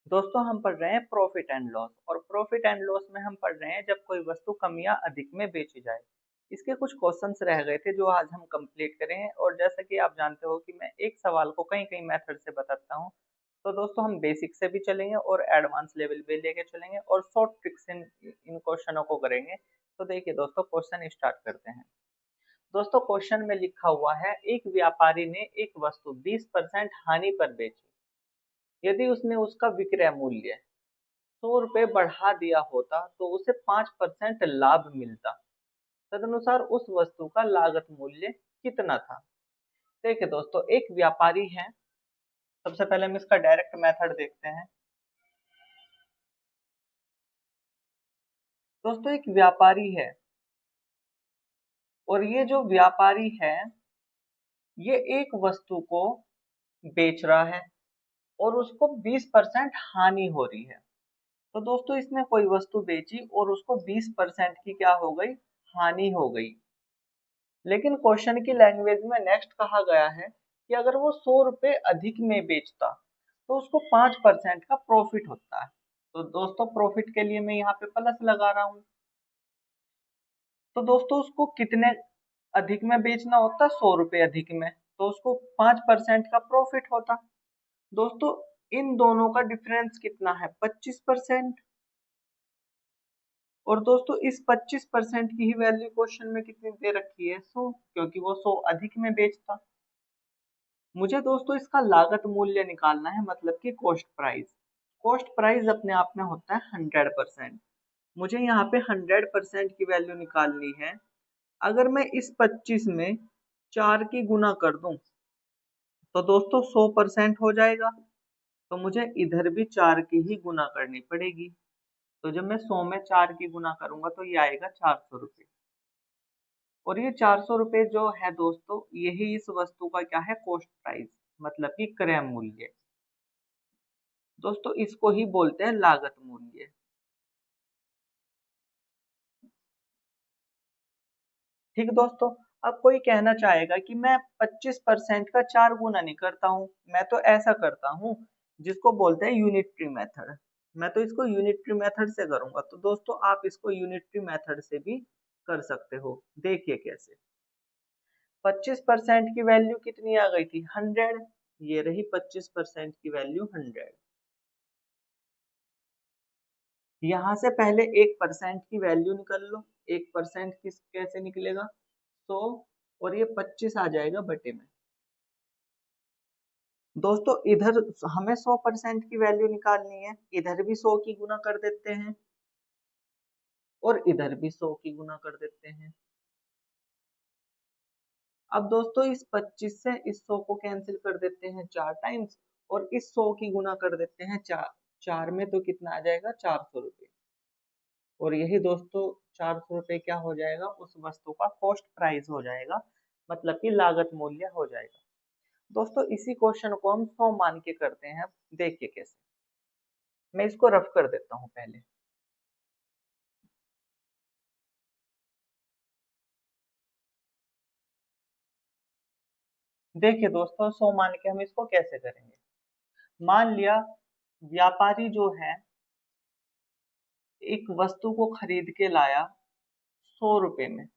दोस्तों हम पढ़ रहे हैं प्रॉफिट एंड लॉस और प्रॉफिट एंड लॉस में हम पढ़ रहे हैं जब कोई वस्तु कम या अधिक में बेची जाए। इसके कुछ क्वेश्चंस रह गए थे जो आज हम कंप्लीट करें और जैसा कि आप जानते हो कि मैं एक सवाल को कई कई मेथड से बताता हूं। तो दोस्तों हम बेसिक से भी चलेंगे और एडवांस लेवल पे लेके चलेंगे और शॉर्ट ट्रिक्स इन क्वेश्चनों को करेंगे। तो देखिए दोस्तों क्वेश्चन स्टार्ट करते हैं। दोस्तों क्वेश्चन में लिखा हुआ है एक व्यापारी ने एक वस्तु 20% हानि पर बेची। यदि उसने उसका विक्रय मूल्य 100 रुपये बढ़ा दिया होता तो उसे 5% लाभ मिलता। तदनुसार उस वस्तु का लागत मूल्य कितना था। देखिए दोस्तों एक व्यापारी है। सबसे पहले हम इसका डायरेक्ट मेथड देखते हैं। दोस्तों एक व्यापारी है और ये जो व्यापारी है ये एक वस्तु को बेच रहा है और उसको 20% हानि हो रही है। तो दोस्तों इसने कोई वस्तु बेची और उसको 20% की क्या हो गई, हानि हो गई। लेकिन क्वेश्चन की लैंग्वेज में नेक्स्ट कहा गया है कि अगर वो 100 रुपये अधिक में बेचता तो उसको 5% का प्रॉफिट होता है। तो दोस्तों प्रॉफिट के लिए मैं यहाँ पे प्लस लगा रहा हूँ। तो दोस्तों उसको कितने अधिक में बेचना होता, 100 रुपये अधिक में, तो उसको 5% का प्रॉफिट होता। दोस्तों इन दोनों का डिफरेंस कितना है, 25%। और दोस्तों इस 25% की ही वैल्यू क्वेश्चन में कितनी दे रखी है, 100, क्योंकि वो 100 अधिक में बेचता। मुझे दोस्तों इसका लागत मूल्य निकालना है, मतलब कि कॉस्ट प्राइस। कॉस्ट प्राइस अपने आप में होता है 100%। मुझे यहाँ पे 100% की वैल्यू निकालनी है। अगर मैं इस 25 में 4 की गुना कर दूं तो दोस्तों 100% हो जाएगा। तो मुझे इधर भी 4 की ही गुना करनी पड़ेगी। तो जब मैं 100 में 4 की गुना करूंगा तो ये आएगा 400 रुपये। और ये 400 रुपये जो है दोस्तों यही इस वस्तु का क्या है, कॉस्ट प्राइस, मतलब कि क्रय मूल्य। दोस्तों इसको ही बोलते हैं लागत मूल्य। ठीक दोस्तों। अब कोई कहना चाहेगा कि मैं 25% का 4 गुना नहीं करता हूँ, मैं तो ऐसा करता हूँ जिसको बोलते हैं यूनिटरी मेथड। मैं तो इसको यूनिटरी मेथड से करूंगा। तो दोस्तों आप इसको यूनिटरी मेथड से भी कर सकते हो। देखिए कैसे। 25% की वैल्यू कितनी आ गई थी, 100। ये रही 25% की वैल्यू 100। यहाँ से पहले 1% की वैल्यू निकल लो। 1% किस कैसे निकलेगा, 100, और ये 25 आ जाएगा बटे में। दोस्तों इधर हमें 100% की वैल्यू निकालनी है, इधर भी 100 की गुना कर देते हैं और इधर भी 100 की गुना कर देते हैं। अब दोस्तों इस 25 से इस 100 को कैंसिल कर देते हैं 4 टाइम्स और इस 100 की गुना कर देते हैं 4। 4 में तो कितना आ जाएगा, 400 रुपये। और यही दोस्तों 400 रुपये क्या हो जाएगा, उस वस्तु का कॉस्ट प्राइस हो जाएगा, मतलब कि लागत मूल्य हो जाएगा। दोस्तों इसी क्वेश्चन को हम 100 मान के करते हैं। देखिए कैसे। मैं इसको रफ कर देता हूँ पहले। देखिए दोस्तों 100 मान के हम इसको कैसे करेंगे। मान लिया व्यापारी जो है एक वस्तु को खरीद के लाया 100 रुपये में।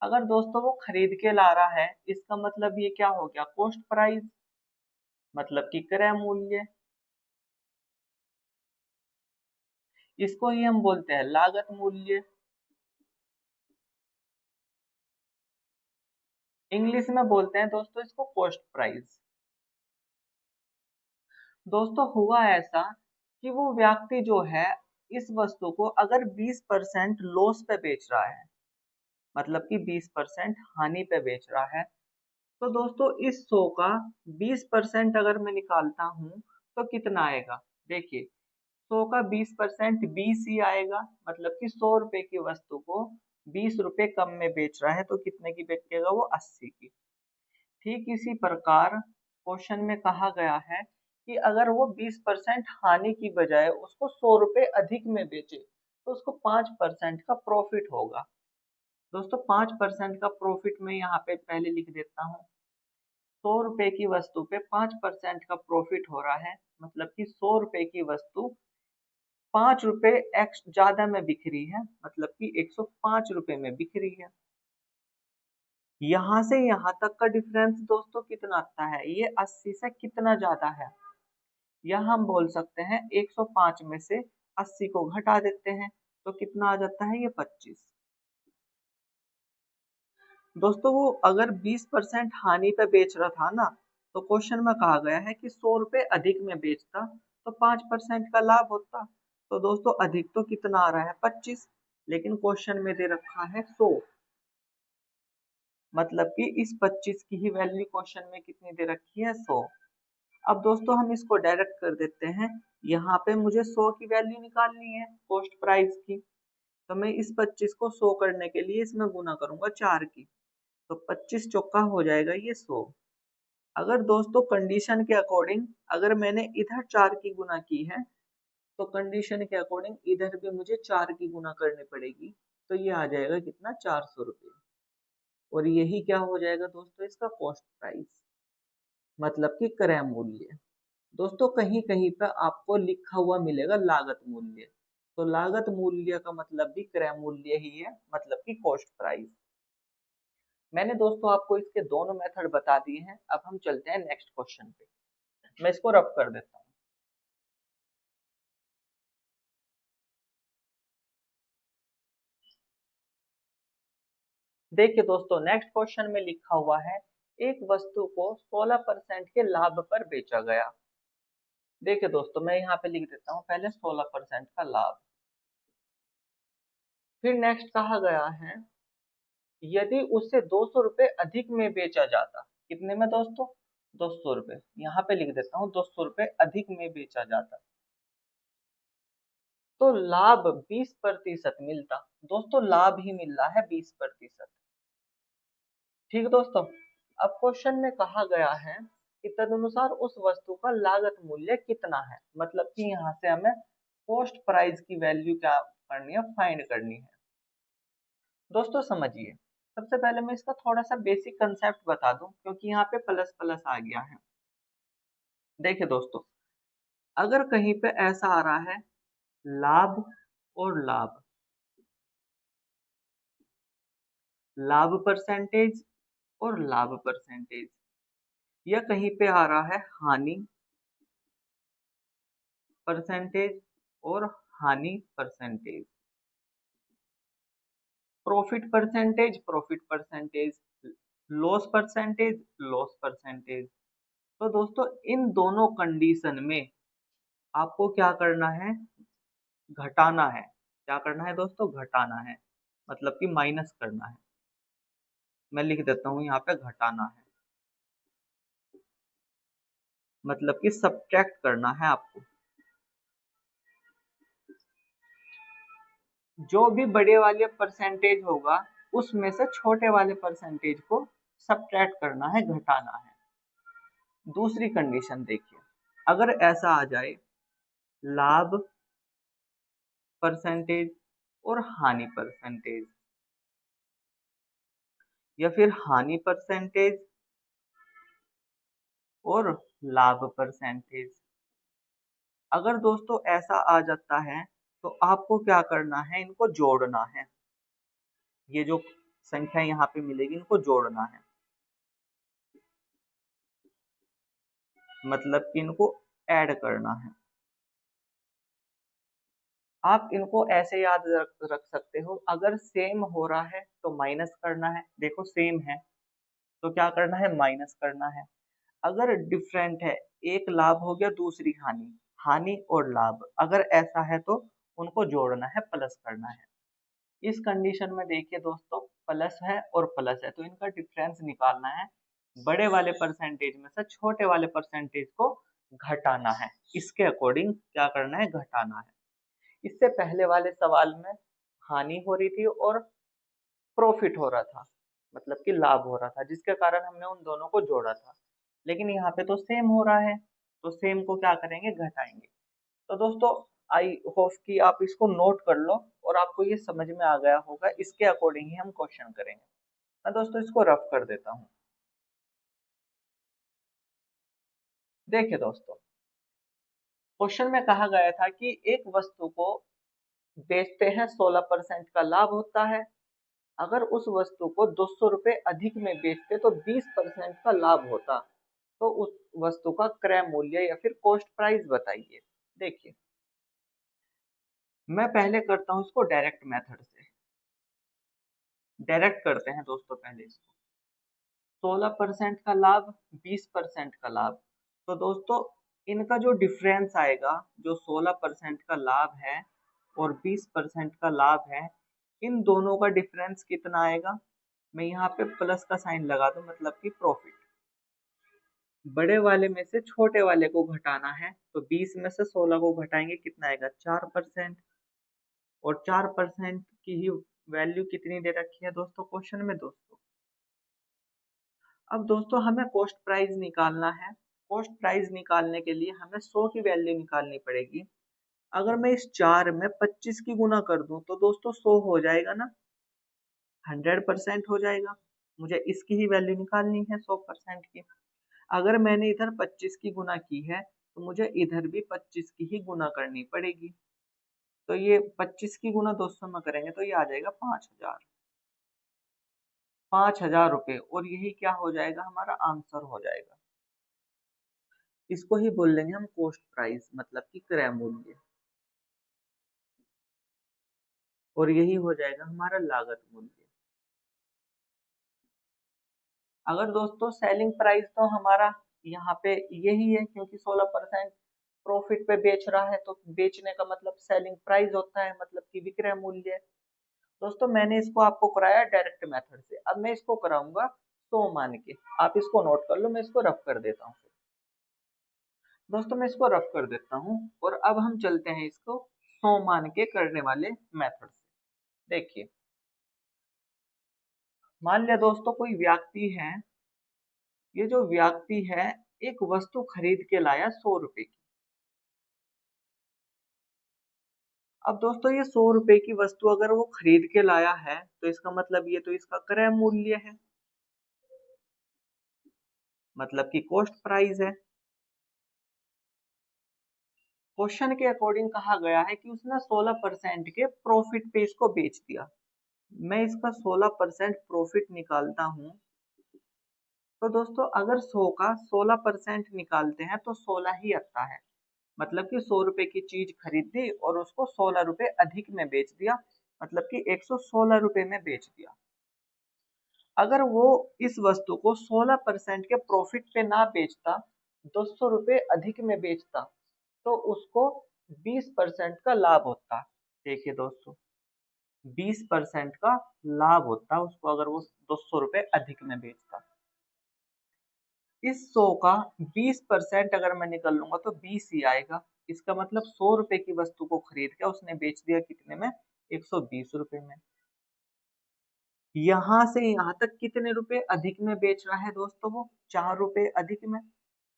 अगर दोस्तों वो खरीद के ला रहा है इसका मतलब ये क्या हो गया, कॉस्ट प्राइस, मतलब कि क्रय मूल्य। इसको ही हम बोलते हैं लागत मूल्य। इंग्लिश में बोलते हैं दोस्तों इसको कॉस्ट प्राइस। दोस्तों हुआ ऐसा कि वो व्यक्ति जो है इस वस्तु को अगर 20% लॉस पे बेच रहा है, मतलब कि 20% हानि पे बेच रहा है, तो दोस्तों इस 100 का 20% अगर मैं निकालता हूँ तो कितना आएगा। देखिए 100 का 20% 20 ही आएगा, मतलब कि 100 रुपए की वस्तु को 20 रुपए कम में बेच रहा है तो कितने की बेचेगा वो, 80 की। ठीक इसी प्रकार क्वेश्चन में कहा गया है कि अगर वो 20% हानि की बजाय उसको 100 रुपए अधिक में बेचे तो उसको 5% का प्रॉफिट होगा। दोस्तों 5% का प्रॉफिट मैं यहाँ पे पहले लिख देता हूँ। 100 रुपए की वस्तु पे 5% का प्रॉफिट हो रहा है, मतलब कि 100 रुपए की वस्तु 5 रुपए एक्स ज्यादा में बिक रही है, मतलब कि 105 रुपए में बिक रही है। यहाँ से यहाँ तक का डिफरेंस दोस्तों कितना आता है, ये 80 से कितना ज्यादा है। या हम बोल सकते हैं 105 में से 80 को घटा देते हैं तो कितना आ जाता है, ये 25। दोस्तों वो अगर 20% हानि पे बेच रहा था ना, तो क्वेश्चन में कहा गया है कि 100 रुपए अधिक में बेचता तो 5% का लाभ होता। तो दोस्तों अधिक तो कितना आ रहा है, 25, लेकिन क्वेश्चन में दे रखा है 100, मतलब कि इस 25 की ही वैल्यू क्वेश्चन में कितनी दे रखी है, 100। अब दोस्तों हम इसको डायरेक्ट कर देते हैं, यहाँ पे मुझे 100 की वैल्यू निकालनी है कॉस्ट प्राइस की, तो मैं इस 25 को 100 करने के लिए इसमें गुना करूंगा 4 की, तो 25 चौका हो जाएगा ये 100। अगर दोस्तों कंडीशन के अकॉर्डिंग अगर मैंने इधर 4 की गुना की है, तो कंडीशन के अकॉर्डिंग इधर भी मुझे 4 की गुना करनी पड़ेगी, तो ये आ जाएगा कितना, 400 रुपये। और यही क्या हो जाएगा दोस्तों, इसका कॉस्ट प्राइस, मतलब कि क्रय मूल्य। दोस्तों कहीं कहीं पर आपको लिखा हुआ मिलेगा लागत मूल्य, तो लागत मूल्य का मतलब भी क्रय मूल्य ही है, मतलब कि कॉस्ट प्राइस। मैंने दोस्तों आपको इसके दोनों मेथड बता दिए हैं। अब हम चलते हैं नेक्स्ट क्वेश्चन पे। मैं इसको रफ कर देता हूँ। देखिए दोस्तों नेक्स्ट क्वेश्चन में लिखा हुआ है, एक वस्तु को 16% के लाभ पर बेचा गया। देखिए दोस्तों मैं यहाँ पे लिख देता हूँ पहले 16% का लाभ। फिर नेक्स्ट कहा गया है, यदि उसे 200 रुपये अधिक में बेचा जाता, कितने में दोस्तों, 200 रुपये, यहाँ पे लिख देता हूँ 200 रुपये अधिक में बेचा जाता, तो लाभ 20% मिलता। दोस्तों लाभ ही मिल रहा है 20%। ठीक है दोस्तों, अब क्वेश्चन में कहा गया है कि तदनुसार उस वस्तु का लागत मूल्य कितना है, मतलब कि यहाँ से हमें कॉस्ट प्राइस की वैल्यू क्या करनी है, फाइंड करनी है। दोस्तों समझिए, सबसे पहले मैं इसका थोड़ा सा बेसिक कंसेप्ट बता दूं, क्योंकि यहाँ पे प्लस प्लस आ गया है। देखिए दोस्तों, अगर कहीं पे ऐसा आ रहा है लाभ और लाभ, लाभ परसेंटेज और लाभ परसेंटेज, या कहीं पे आ रहा है हानि परसेंटेज और हानि percentage, profit percentage, loss percentage, loss percentage. तो दोस्तों इन दोनों कंडीशन में आपको क्या करना है, घटाना है। क्या करना है दोस्तों, घटाना है, मतलब कि माइनस करना है। मैं लिख देता हूँ यहाँ पे घटाना है, मतलब कि सब्ट्रैक्ट करना है आपको। जो भी बड़े वाले परसेंटेज होगा उसमें से छोटे वाले परसेंटेज को सब्ट्रैक्ट करना है, घटाना है। दूसरी कंडीशन देखिए, अगर ऐसा आ जाए लाभ परसेंटेज और हानि परसेंटेज, या फिर हानि परसेंटेज और लाभ परसेंटेज, अगर दोस्तों ऐसा आ जाता है तो आपको क्या करना है, इनको जोड़ना है। ये जो संख्या यहाँ पे मिलेगी इनको जोड़ना है, मतलब कि इनको ऐड करना है। आप इनको ऐसे याद रख सकते हो, अगर सेम हो रहा है तो माइनस करना है, देखो सेम है तो क्या करना है, माइनस करना है। अगर डिफरेंट है, एक लाभ हो गया दूसरी हानि, हानि और लाभ अगर ऐसा है तो उनको जोड़ना है, प्लस करना है। इस कंडीशन में देखिए दोस्तों प्लस है और प्लस है तो इनका डिफरेंस निकालना है, बड़े वाले परसेंटेज में से छोटे वाले परसेंटेज को घटाना है। इसके अकॉर्डिंग क्या करना है, घटाना है। इससे पहले वाले सवाल में हानि हो रही थी और प्रॉफिट हो रहा था, मतलब कि लाभ हो रहा था, जिसके कारण हमने उन दोनों को जोड़ा था। लेकिन यहाँ पे तो सेम हो रहा है, तो सेम को क्या करेंगे, घटाएंगे। तो दोस्तों आई होप कि आप इसको नोट कर लो और आपको ये समझ में आ गया होगा, इसके अकॉर्डिंग ही हम क्वेश्चन करेंगे। मैं दोस्तों इसको रफ कर देता हूँ। देखिए दोस्तों, क्वेश्चन में कहा गया था कि एक वस्तु को बेचते हैं 16% का लाभ होता है। अगर उस वस्तु को 200 रुपये अधिक में बेचते तो 20% का लाभ होता। तो उस वस्तु का क्रय मूल्य या फिर कॉस्ट प्राइस बताइए। देखिए, मैं पहले करता हूं इसको डायरेक्ट मेथड से। डायरेक्ट करते हैं दोस्तों पहले इसको। 16% का लाभ, 20% का लाभ। तो दोस्तों, इनका जो डिफरेंस आएगा, जो 16% का लाभ है और 20% का लाभ है, इन दोनों का डिफरेंस कितना आएगा? मैं यहाँ पे प्लस का साइन लगा दूं, मतलब कि प्रॉफिट। बड़े वाले में से छोटे वाले को घटाना है, तो 20 में से 16 को घटाएंगे, कितना आएगा? 4%। और 4% की ही वैल्यू कितनी दे रखी है दोस्तों क्वेश्चन में? दोस्तों, अब दोस्तों हमें कॉस्ट प्राइस निकालना है। कॉस्ट प्राइस निकालने के लिए हमें 100 की वैल्यू निकालनी पड़ेगी। अगर मैं इस 4 में 25 की गुना कर दूं तो दोस्तों 100 हो जाएगा ना? 100% हो जाएगा। मुझे इसकी ही वैल्यू निकालनी है 100% की। अगर मैंने इधर 25 की गुना की है तो मुझे इधर भी 25 की ही गुना करनी पड़ेगी। तो ये 25 की गुना 200 में करेंगे तो ये आ जाएगा 5000। 5000 रुपये, और यही क्या हो जाएगा? हमारा आंसर हो जाएगा। इसको ही बोल लेंगे हम कॉस्ट प्राइस, मतलब कि क्रय मूल्य। और यही हो जाएगा हमारा लागत मूल्य। अगर दोस्तों सेलिंग प्राइस तो हमारा यहाँ पे यही है, क्योंकि 16% प्रॉफिट पे बेच रहा है तो बेचने का मतलब सेलिंग प्राइस होता है, मतलब कि विक्रय मूल्य। दोस्तों, मैंने इसको आपको कराया डायरेक्ट मेथड से, अब मैं इसको कराऊंगा 100 मान के। आप इसको नोट कर लो, मैं इसको रफ कर देता हूँ। दोस्तों, मैं इसको रफ कर देता हूँ और अब हम चलते हैं इसको 100 मान के करने वाले मेथड से। देखिए, मान लिया दोस्तों कोई व्यक्ति है। ये जो व्यक्ति है, एक वस्तु खरीद के लाया 100 रुपए की। अब दोस्तों, ये 100 रुपए की वस्तु अगर वो खरीद के लाया है तो इसका मतलब ये तो इसका क्रय मूल्य है, मतलब कि कॉस्ट प्राइस है। क्वेश्चन के अकॉर्डिंग कहा गया है कि उसने 16% के प्रॉफिट पे इसको बेच दिया। मैं इसका 16% प्रॉफिट निकालता हूँ। तो दोस्तों, अगर 100 का 16% निकालते हैं तो 16 ही आता है। मतलब कि 100 रुपए की चीज खरीदी और उसको 16 रुपए अधिक में बेच दिया, मतलब कि 116 रुपए में बेच दिया। अगर वो इस वस्तु को 16% के प्रॉफिट पे ना बेचता, 200 रुपए अधिक में बेचता, तो उसको 20% का लाभ होता। देखिए दोस्तों, 20% का लाभ होता उसको अगर वो 200 रुपए अधिक में बेचता। इस 100 का 20% अगर मैं निकल लूंगा तो 20 ही आएगा। इसका मतलब 100 रुपए की वस्तु को खरीद के उसने बेच दिया कितने में? 120 रुपए में। यहाँ से यहाँ तक कितने रुपए अधिक में बेच रहा है दोस्तों? वो 4 रुपए अधिक में।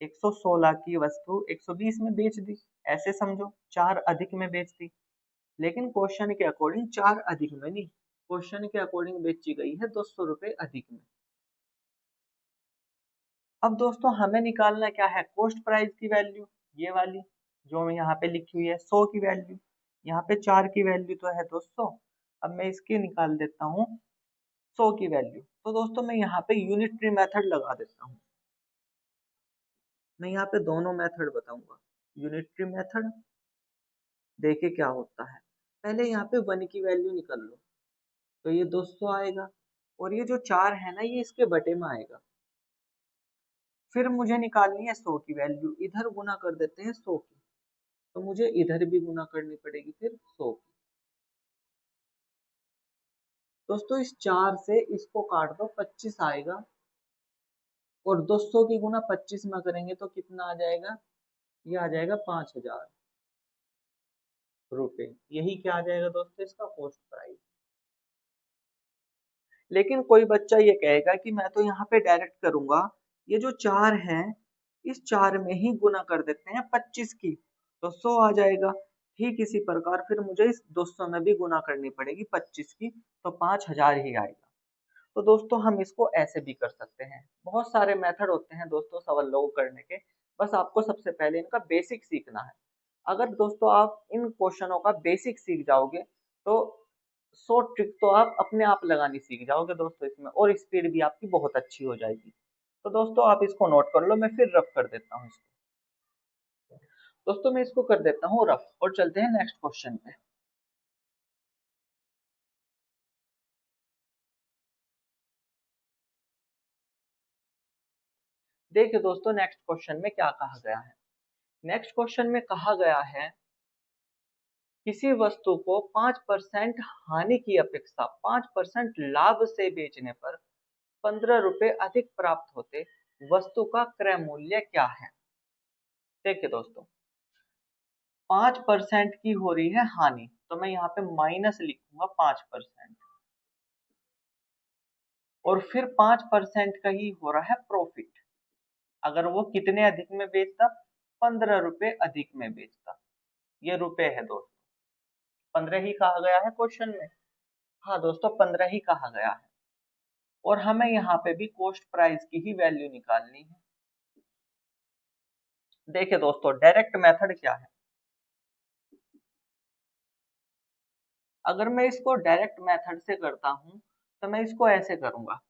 116 की वस्तु 120 में बेच दी, ऐसे समझो 4 अधिक में बेच दी। लेकिन क्वेश्चन के अकॉर्डिंग 4 अधिक में नहीं, क्वेश्चन के अकॉर्डिंग बेची गई है 200 रुपए अधिक में। अब दोस्तों, हमें निकालना क्या है? कॉस्ट प्राइस की वैल्यू, ये वाली जो यहाँ पे लिखी हुई है 100 की वैल्यू। यहाँ पे 4 की वैल्यू तो है 200। अब मैं इसकी निकाल देता हूँ 100 की वैल्यू। तो दोस्तों, मैं यहाँ पे यूनिटरी मेथड लगा देता हूँ। मैं यहाँ पे दोनों मेथड बताऊंगा। यूनिटरी मेथड, देखिए क्या होता है। पहले यहाँ पे 1 की वैल्यू निकल लो, तो ये 200 आएगा। और ये जो 4 है ना, ये इसके बटे में आएगा। फिर मुझे निकालनी है 100 की वैल्यू, इधर गुना कर देते हैं 100 की, तो मुझे इधर भी गुना करनी पड़ेगी फिर 100 की। दोस्तों, इस 4 से इसको काट दो, 25 आएगा। और 200 की गुना 25 में करेंगे तो कितना आ जाएगा? ये आ जाएगा 5000 रुपए। यही क्या आ जाएगा दोस्तों? इसका कॉस्ट प्राइस। लेकिन कोई बच्चा ये कहेगा कि मैं तो यहाँ पे डायरेक्ट करूंगा, ये जो 4 है इस 4 में ही गुना कर देते हैं 25 की, तो 100 आ जाएगा। ठीक इसी प्रकार फिर मुझे इस 200 में भी गुना करनी पड़ेगी 25 की, तो 5000 ही आएगा। तो दोस्तों, हम इसको ऐसे भी कर सकते हैं। बहुत सारे मेथड होते हैं दोस्तों सवालों को करने के। बस आपको सबसे पहले इनका बेसिक सीखना है। अगर दोस्तों आप इन क्वेश्चनों का बेसिक सीख जाओगे तो 100 ट्रिक तो आप अपने आप लगानी सीख जाओगे दोस्तों इसमें, और स्पीड भी आपकी बहुत अच्छी हो जाएगी। तो दोस्तों आप इसको नोट कर लो, मैं फिर रफ कर देता हूँ इसको। दोस्तों मैं इसको कर देता हूँ रफ और चलते हैं नेक्स्ट क्वेश्चन पे। देखिए दोस्तों नेक्स्ट क्वेश्चन में क्या कहा गया है। नेक्स्ट क्वेश्चन में कहा गया है किसी वस्तु को 5% हानि की अपेक्षा 5% लाभ से बेचने पर 15 रुपए अधिक प्राप्त होते, वस्तु का क्रय मूल्य क्या है। देखिए दोस्तों 5% की हो रही है हानि, तो मैं यहाँ पे माइनस लिखूंगा 5%, और फिर 5% का ही हो रहा है प्रॉफिट। अगर वो कितने अधिक में बेचता, 15 रुपए अधिक में बेचता। ये रुपए है दोस्तों, 15 ही कहा गया है क्वेश्चन में। हाँ दोस्तों 15 ही कहा गया है, और हमें यहाँ पे भी कॉस्ट प्राइस की ही वैल्यू निकालनी है। देखिए दोस्तों डायरेक्ट मेथड क्या है। अगर मैं इसको डायरेक्ट मेथड से करता हूँ तो मैं इसको ऐसे करूंगा,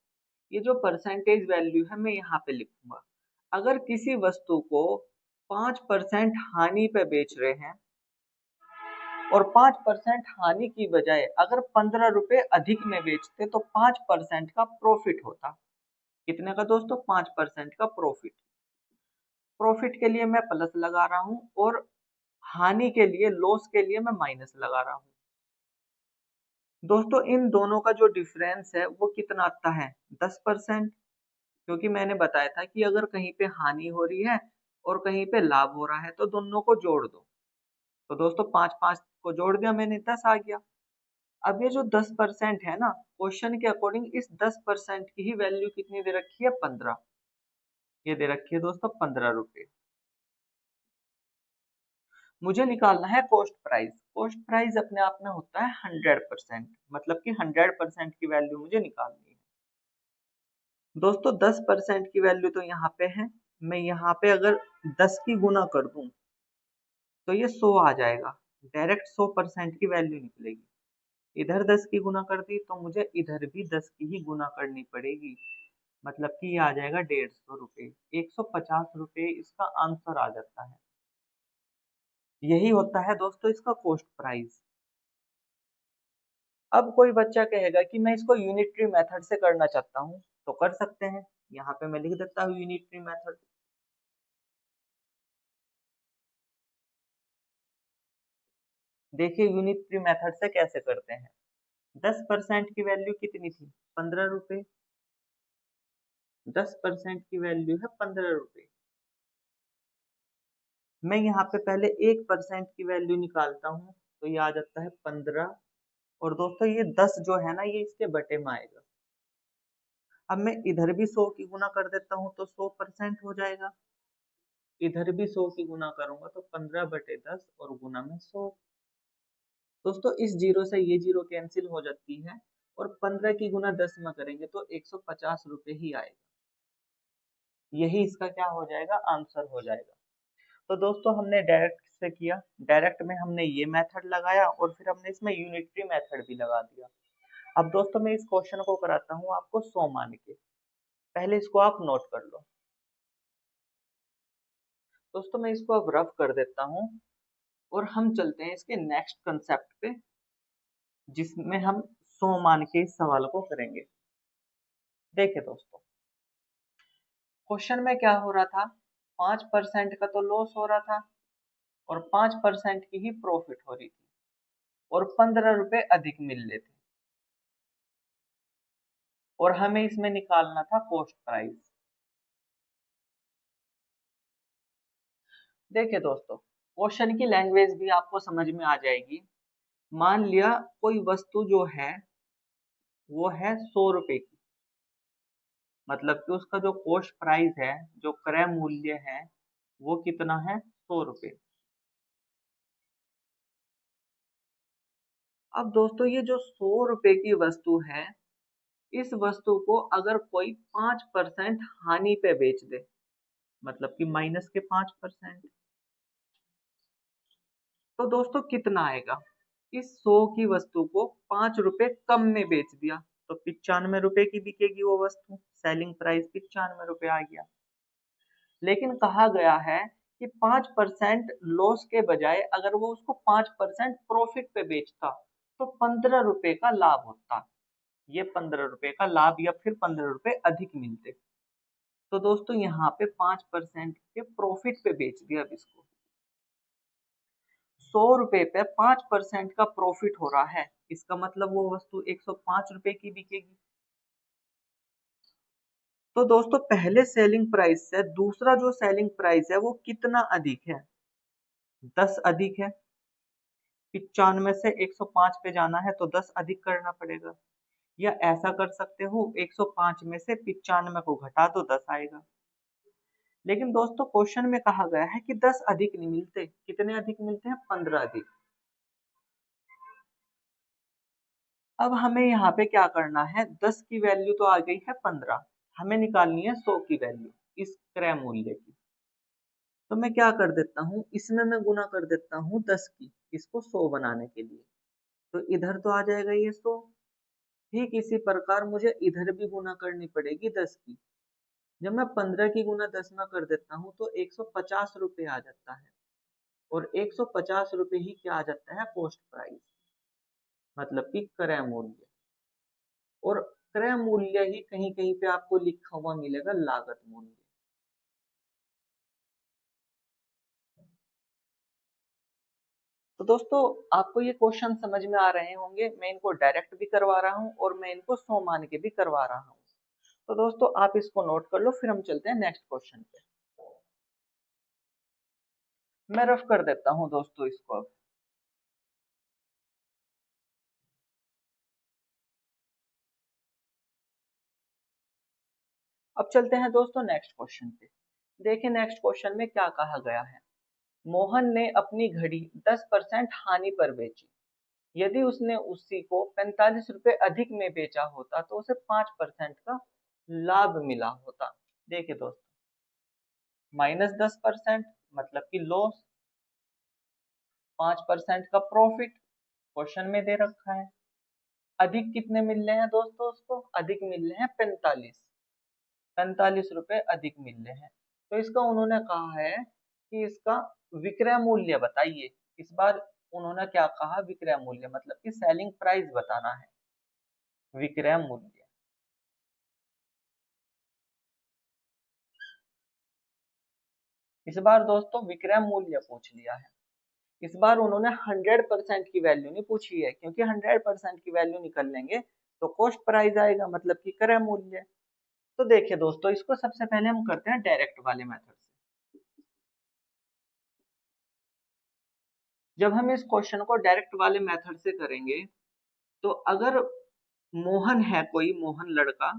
ये जो परसेंटेज वैल्यू है मैं यहाँ पे लिखूंगा। अगर किसी वस्तु को 5% हानि पे बेच रहे हैं और 5% हानि की बजाय अगर 15 रुपए अधिक में बेचते तो 5% का प्रॉफिट होता। कितने का दोस्तों, 5% का प्रॉफिट। प्रॉफिट के लिए मैं प्लस लगा रहा हूँ और हानि के लिए, लॉस के लिए मैं माइनस लगा रहा हूँ। दोस्तों इन दोनों का जो डिफरेंस है वो कितना आता है, 10%। क्योंकि मैंने बताया था कि अगर कहीं पे हानि हो रही है और कहीं पे लाभ हो रहा है तो दोनों को जोड़ दो। तो दोस्तों 5 5 को जोड़ दिया मैंने, 10 आ गया। अब ये जो 10% है ना, क्वेश्चन के अकॉर्डिंग इस 10% की ही वैल्यू कितनी दे रखी है, 15। ये दे रखी है दोस्तों 15 रुपए। मुझे निकालना है कॉस्ट प्राइस। कॉस्ट प्राइस अपने आप में होता है 100%, मतलब कि 100% की वैल्यू मुझे निकालनी है। दोस्तों 10% की वैल्यू तो यहाँ पे है, मैं यहाँ पे अगर 10 की गुना कर दूं तो ये 100 आ जाएगा। डायरेक्ट 100% की वैल्यू निकलेगी। इधर 10 की गुना कर दी तो मुझे इधर भी 10 की ही गुना करनी पड़ेगी, मतलब कि ये आ जाएगा 150 रुपये। 150 रुपये इसका आंसर आ जाता है। यही होता है दोस्तों इसका कॉस्ट प्राइस। अब कोई बच्चा कहेगा कि मैं इसको यूनिटरी मेथड से करना चाहता हूँ, तो कर सकते हैं। यहाँ पे मैं लिख देता हूँ यूनिटरी मेथड। देखिए यूनिटरी मेथड से कैसे करते हैं। 10% की वैल्यू कितनी थी, 15 रुपए। 10% की वैल्यू है 15 रुपए। मैं यहाँ पे पहले 1% की वैल्यू निकालता हूँ, तो ये आ जाता है 15। और दोस्तों ये 10 जो है ना, ये इसके बटे में आएगा। अब मैं इधर भी 100 की गुना कर देता हूँ तो 100% हो जाएगा। इधर भी 100 की गुना करूंगा तो 15/10 और गुना में 100। दोस्तों इस जीरो से ये जीरो कैंसिल हो जाती है, और 15 की गुना 10 में करेंगे तो 150 रुपये ही आएगा। यही इसका क्या हो जाएगा, आंसर हो जाएगा। तो दोस्तों हमने डायरेक्ट से किया, डायरेक्ट में हमने ये मेथड लगाया और फिर हमने इसमें यूनिटरी मेथड भी लगा दिया। अब दोस्तों मैं इस क्वेश्चन को कराता हूँ आपको 100 मान के। पहले इसको आप नोट कर लो। दोस्तों मैं इसको अब रफ कर देता हूँ और हम चलते हैं इसके नेक्स्ट कंसेप्ट पे, जिसमें हम 100 मान के इस सवाल को करेंगे। देखिए दोस्तों क्वेश्चन में क्या हो रहा था, 5% का तो लॉस हो रहा था और 5% की ही प्रॉफिट हो रही थी, और 15 रुपए अधिक मिल रहे थे, और हमें इसमें निकालना था कॉस्ट प्राइस। देखिए दोस्तों क्वेश्चन की लैंग्वेज भी आपको समझ में आ जाएगी। मान लिया कोई वस्तु जो है वो है 100 रुपए की, मतलब कि उसका जो कॉस्ट प्राइस है, जो क्रय मूल्य है, वो कितना है, 100 रुपए। अब दोस्तों ये जो 100 रुपए की वस्तु है, इस वस्तु को अगर कोई 5% हानि पे बेच दे, मतलब कि माइनस के 5%। तो दोस्तों कितना आएगा? इस 100 की वस्तु को 5 रुपए कम में बेच दिया तो 95 रुपए की बिकेगी वो वस्तु, सेलिंग प्राइस 95 रुपए आ गया। लेकिन कहा गया है कि 5% लॉस के बजाय अगर वो उसको 5% प्रॉफिट पे बेचता तो 15 रुपए का लाभ होता। ये 15 रुपए का लाभ या फिर 15 रुपए अधिक मिलते। तो दोस्तों यहाँ पे 5% के प्रॉफिट पे बेच दिया अब इसको। 100 रुपए पे 5% का प्रॉफिट हो रहा है, इसका मतलब वो वस्तु 105 रुपए की बिकेगी। तो दोस्तों पहले सेलिंग प्राइस से दूसरा जो सेलिंग प्राइस है वो कितना अधिक है? 10 अधिक है। 95 से 105 पे जाना है तो 10 अधिक करना पड़ेगा। या ऐसा कर सकते हो 105 में से 95 को घटा दो 10 आएगा। लेकिन दोस्तों क्वेश्चन में कहा गया है कि 10 अधिक नहीं मिलते। कितने अधिक मिलते हैं? 15 अधिक। अब हमें यहाँ पे क्या करना है? 10 की वैल्यू तो आ गई है 15, हमें निकालनी है 100 की वैल्यू इस क्रय मूल्य की। तो मैं क्या कर देता हूँ, इसमें मैं गुना कर देता हूँ 10 की, इसको 100 बनाने के लिए। तो इधर तो आ जाएगा ये 100। ठीक इसी प्रकार मुझे इधर भी गुना करनी पड़ेगी 10 की। जब मैं 15 की गुना 10 में कर देता हूँ तो 150 रुपये आ जाता है। और 150 रुपये ही क्या आ जाता है? कॉस्ट प्राइस, मतलब कि क्रय मूल्य। और क्रय मूल्य ही कहीं कहीं पे आपको लिखा हुआ मिलेगा लागत मूल्य। तो दोस्तों आपको ये क्वेश्चन समझ में आ रहे होंगे। मैं इनको डायरेक्ट भी करवा रहा हूँ और मैं इनको 100 मान के भी करवा रहा हूँ। तो दोस्तों आप इसको नोट कर लो, फिर हम चलते हैं नेक्स्ट क्वेश्चन पे। मैं रफ कर देता हूँ दोस्तों इसको। अब चलते हैं दोस्तों नेक्स्ट क्वेश्चन पे। देखिए नेक्स्ट क्वेश्चन में क्या कहा गया है। मोहन ने अपनी घड़ी 10% हानि पर बेची। यदि उसने उसी को 45 रुपए अधिक में बेचा होता तो उसे 5% का लाभ मिला होता। देखिए दोस्तों, -10% मतलब कि लॉस, 5% का प्रॉफिट क्वेश्चन में दे रखा है। अधिक कितने मिल रहे हैं दोस्तों? उसको अधिक मिल रहे हैं 45 रुपए अधिक मिल रहे हैं। तो इसका उन्होंने कहा है कि इसका विक्रय मूल्य बताइए। इस बार उन्होंने क्या कहा? विक्रय मूल्य, मतलब कि सेलिंग प्राइस बताना है, विक्रय मूल्य। इस बार दोस्तों विक्रय मूल्य पूछ लिया है। इस बार उन्होंने 100% की वैल्यू नहीं पूछी है, क्योंकि 100% की वैल्यू निकल लेंगे तो कॉस्ट प्राइस आएगा, मतलब कि क्रय मूल्य। तो देखिए दोस्तों, इसको सबसे पहले हम करते हैं डायरेक्ट वाले मेथड से। जब हम इस क्वेश्चन को डायरेक्ट वाले मेथड से करेंगे तो अगर मोहन है, कोई मोहन लड़का,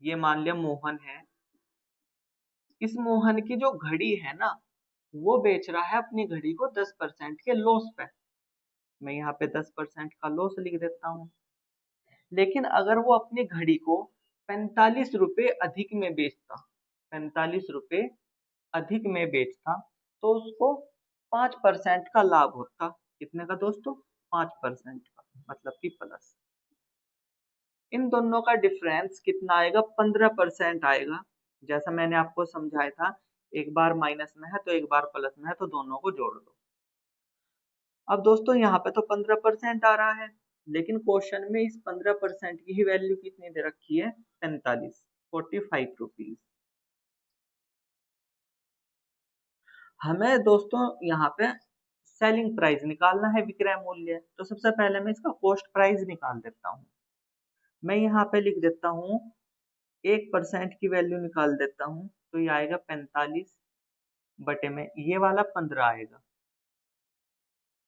ये मान लिया मोहन है। इस मोहन की जो घड़ी है ना, वो बेच रहा है अपनी घड़ी को 10% के लॉस पे। मैं यहाँ पे 10% का लॉस लिख देता हूँ। लेकिन अगर वो अपनी घड़ी को 45 रुपए अधिक में बेचता, 45 रुपए अधिक में बेचता, तो उसको 5% का लाभ होता। कितने का दोस्तों? 5% का, मतलब कि प्लस। इन दोनों का डिफरेंस कितना आएगा? 15% आएगा। जैसा मैंने आपको समझाया था, एक बार माइनस में है तो एक बार प्लस में है, तो दोनों को जोड़ दो। अब दोस्तों यहाँ पे तो 15% आ रहा है, लेकिन क्वेश्चन में इस 15% की ही वैल्यू कितनी दे रखी है? 45 हमें दोस्तों यहाँ पे सेलिंग प्राइस निकालना है, विक्रय मूल्य। तो सबसे पहले मैं इसका कॉस्ट प्राइस निकाल देता हूँ। मैं यहाँ पे लिख देता हूँ 1% की वैल्यू निकाल देता हूँ, तो ये आएगा 45 बटे में ये वाला 15 आएगा।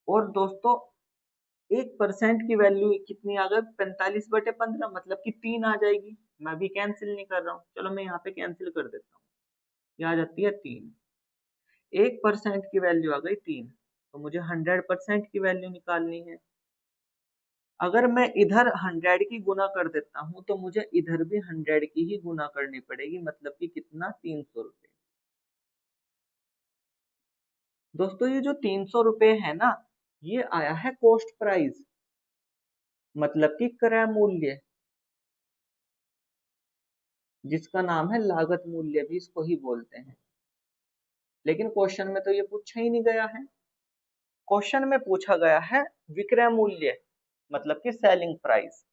और दोस्तों 1% की वैल्यू कितनी आ गई? 45/15, मतलब कि 3 आ जाएगी। मैं भी कैंसिल नहीं कर रहा हूँ, चलो मैं यहाँ पे कैंसिल कर देता हूँ। ये आ जाती है 3। 1% की वैल्यू आ गई 3, तो मुझे 100% की वैल्यू निकालनी है। अगर मैं इधर 100 की गुना कर देता हूँ तो मुझे इधर भी 100 की ही गुना करनी पड़ेगी, मतलब कि कितना? 300 रुपये। दोस्तों ये जो 300 रुपये है ना, ये आया है कॉस्ट प्राइस, मतलब कि क्रय मूल्य, जिसका नाम है लागत मूल्य भी इसको ही बोलते हैं। लेकिन क्वेश्चन में तो ये पूछा ही नहीं गया है। क्वेश्चन में पूछा गया है विक्रय मूल्य, मतलब कि सेलिंग प्राइस।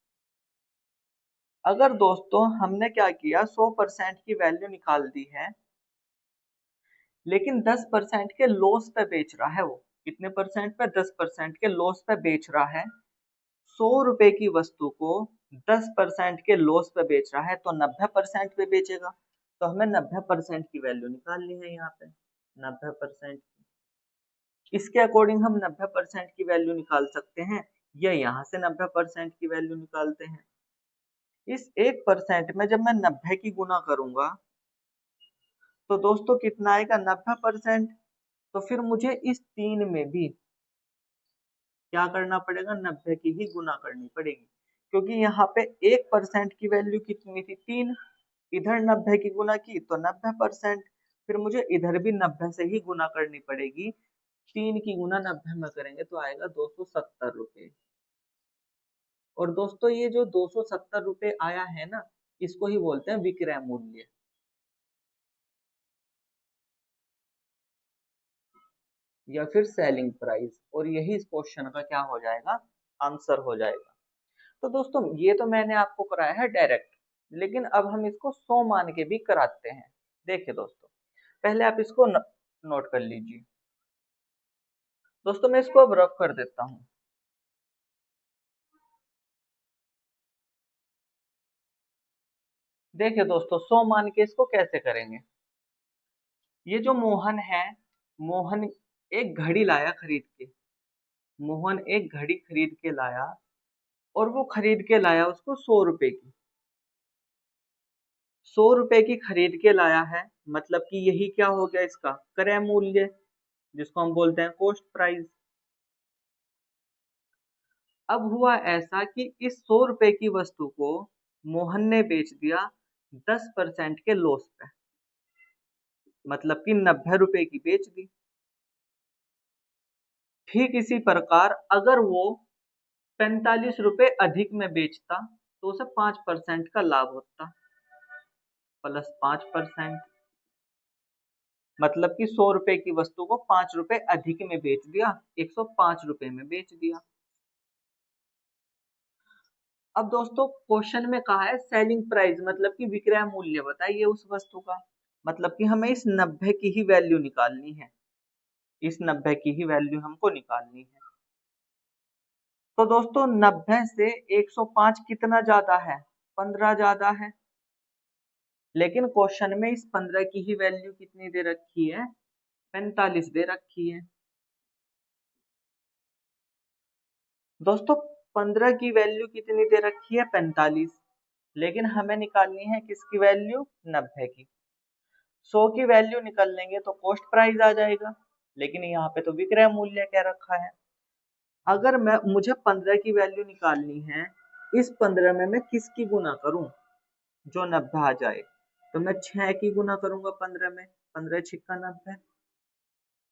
अगर दोस्तों हमने क्या किया, 100% की वैल्यू निकाल दी है, लेकिन 10% के लॉस पे बेच रहा है वो। कितने परसेंट पे? 10% के लॉस पे बेच रहा है। 100 रुपए की वस्तु को 10% के लॉस पे बेच रहा है, तो 90% पे बेचेगा। तो हमें 90% की वैल्यू निकालनी है यहाँ पे, 90%। इसके अकॉर्डिंग हम 90% की वैल्यू निकाल सकते हैं, या यहाँ से 90% की वैल्यू निकालते हैं। इस 1% में जब मैं 90 की गुना करूंगा, तो दोस्तों कितना आएगा? 90%। तो फिर मुझे इस 3 में भी क्या करना पड़ेगा? 90 की ही गुना करनी पड़ेगी, क्योंकि यहाँ पे 1% की वैल्यू कितनी थी? 3। इधर 90 की गुना की तो 90%, फिर मुझे इधर भी 90 से ही गुना करनी पड़ेगी। 3 की गुना 90 में करेंगे तो आएगा 270 रुपये। और दोस्तों ये जो 270 रुपये आया है ना, इसको ही बोलते हैं विक्रय मूल्य, या फिर सेलिंग प्राइस। और यही इस क्वेश्चन का क्या हो जाएगा? आंसर हो जाएगा। तो दोस्तों ये तो मैंने आपको कराया है डायरेक्ट, लेकिन अब हम इसको 100 मान के भी कराते हैं। देखिए दोस्तों, पहले आप इसको नोट कर लीजिए। दोस्तों मैं इसको अब रफ कर देता हूँ। देखिए दोस्तों, 100 मान के इसको कैसे करेंगे। ये जो मोहन है, मोहन एक घड़ी लाया खरीद के, मोहन एक घड़ी खरीद के लाया, और वो खरीद के लाया उसको 100 रुपए की। 100 रुपए की खरीद के लाया है, मतलब कि यही क्या हो गया? इसका क्रय मूल्य, जिसको हम बोलते हैं कॉस्ट प्राइस। अब हुआ ऐसा कि इस 100 रुपए की वस्तु को मोहन ने बेच दिया 10% के लॉस पे, मतलब कि 90 रुपए की बेच दी। ठीक इसी प्रकार अगर वो 45 रुपए अधिक में बेचता, तो उसे 5% का लाभ होता, प्लस 5%। मतलब कि 100 रुपए की वस्तु को 5 रुपए अधिक में बेच दिया, 105 रुपए में बेच दिया। अब दोस्तों क्वेश्चन में कहा है सेलिंग प्राइस, मतलब कि विक्रय मूल्य बताइए उस वस्तु का। मतलब कि हमें इस 90 की ही वैल्यू निकालनी है, इस 90 की ही वैल्यू हमको निकालनी है। तो दोस्तों 90 से 105 कितना ज्यादा है? 15 ज्यादा है। लेकिन क्वेश्चन में इस 15 की ही वैल्यू कितनी दे रखी है? 45 दे रखी है। दोस्तों 15 की वैल्यू कितनी दे रखी है? 45। लेकिन हमें निकालनी है किसकी वैल्यू? 90 की। 100 की वैल्यू निकल लेंगे तो कॉस्ट प्राइस आ जाएगा, लेकिन यहाँ पे तो विक्रय मूल्य कह रखा है। अगर मुझे 15 की वैल्यू निकालनी है, इस 15 में मैं किसकी गुना करूं जो 90 आ जाए? तो मैं 6 की गुना करूंगा 15 में, 15 छिक्का 90।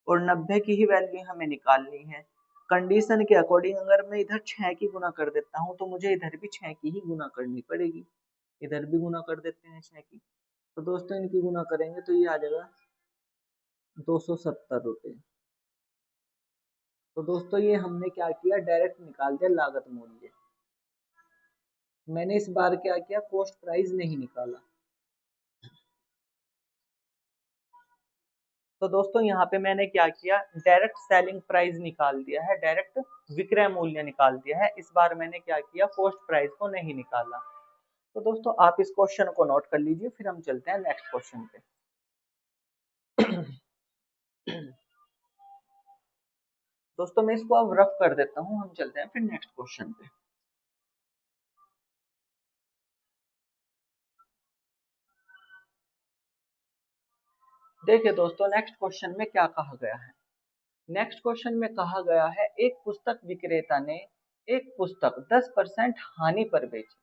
और 90 की ही वैल्यू हमें निकालनी है। कंडीशन के अकॉर्डिंग अगर मैं इधर 6 की गुना कर देता हूँ, तो मुझे इधर भी 6 की ही गुना करनी पड़ेगी। इधर भी गुना कर देते हैं 6 की। तो दोस्तों इनकी गुना करेंगे तो ये आ जाएगा 270 रुपये। तो दोस्तों ये हमने क्या किया, डायरेक्ट निकाल दिया लागत मूल्य। मैंने इस बार क्या किया, कॉस्ट प्राइस नहीं निकाला। तो दोस्तों यहाँ पे मैंने क्या किया, डायरेक्ट सेलिंग प्राइस निकाल दिया है, डायरेक्ट विक्रय मूल्य निकाल दिया है। इस बार मैंने क्या किया, कॉस्ट प्राइस को नहीं निकाला। तो दोस्तों आप इस क्वेश्चन को नोट कर लीजिए, फिर हम चलते हैं नेक्स्ट क्वेश्चन पे। दोस्तों मैं इसको अब रफ कर देता हूँ, हम चलते हैं फिर नेक्स्ट क्वेश्चन पे। देखिए दोस्तों नेक्स्ट क्वेश्चन में क्या कहा गया है। नेक्स्ट क्वेश्चन में कहा गया है, एक पुस्तक विक्रेता ने एक पुस्तक 10% हानि पर बेची।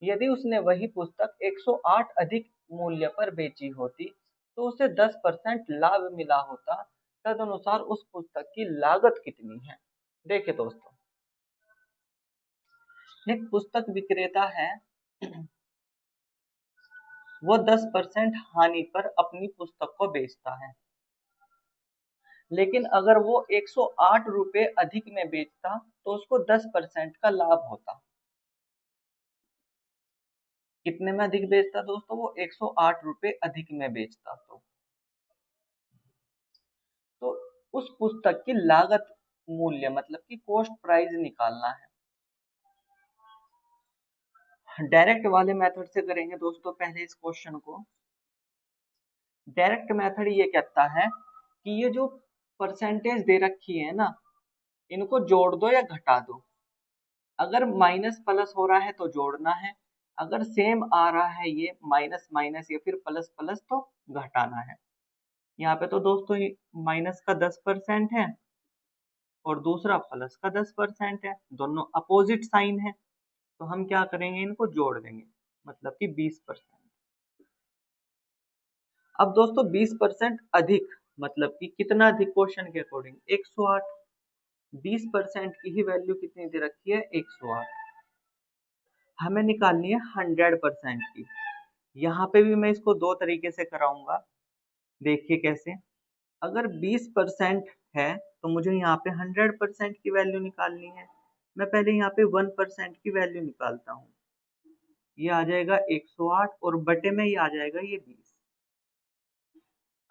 यदि उसने वही पुस्तक 108 अधिक मूल्य पर बेची होती, तो उसे 10% लाभ मिला होता। तदनुसार उस पुस्तक की लागत कितनी है। देखिए दोस्तों, एक पुस्तक विक्रेता है, वो 10% हानि पर अपनी पुस्तक को बेचता है, लेकिन अगर वो 108 रुपए अधिक में बेचता तो उसको 10% का लाभ होता। कितने में अधिक बेचता दोस्तों? वो 108 रुपए अधिक में बेचता। तो उस पुस्तक की लागत मूल्य मतलब कि कॉस्ट प्राइस निकालना है। डायरेक्ट वाले मेथड से करेंगे दोस्तों पहले इस क्वेश्चन को। डायरेक्ट मेथड ये कहता है कि ये जो परसेंटेज दे रखी है ना, इनको जोड़ दो या घटा दो। अगर माइनस प्लस हो रहा है तो जोड़ना है, अगर सेम आ रहा है ये माइनस माइनस या फिर प्लस प्लस तो घटाना है। यहाँ पे तो दोस्तों माइनस का 10% है और दूसरा प्लस का 10% है, दोनों अपोजिट साइन है, तो हम क्या करेंगे, इनको जोड़ देंगे, मतलब कि 20%। अब दोस्तों 20% अधिक मतलब कि कितना अधिक? क्वेश्चन के अकॉर्डिंग 108। 20% की ही वैल्यू कितनी दे रखी है? 108। हमें निकालनी है 100% की। यहाँ पे भी मैं इसको दो तरीके से कराऊंगा, देखिए कैसे। अगर 20% है तो मुझे यहाँ पे 100% की वैल्यू निकालनी है। मैं पहले यहाँ पे 1% की वैल्यू निकालता हूँ। ये आ जाएगा 108 और बटे में ये आ जाएगा ये 20।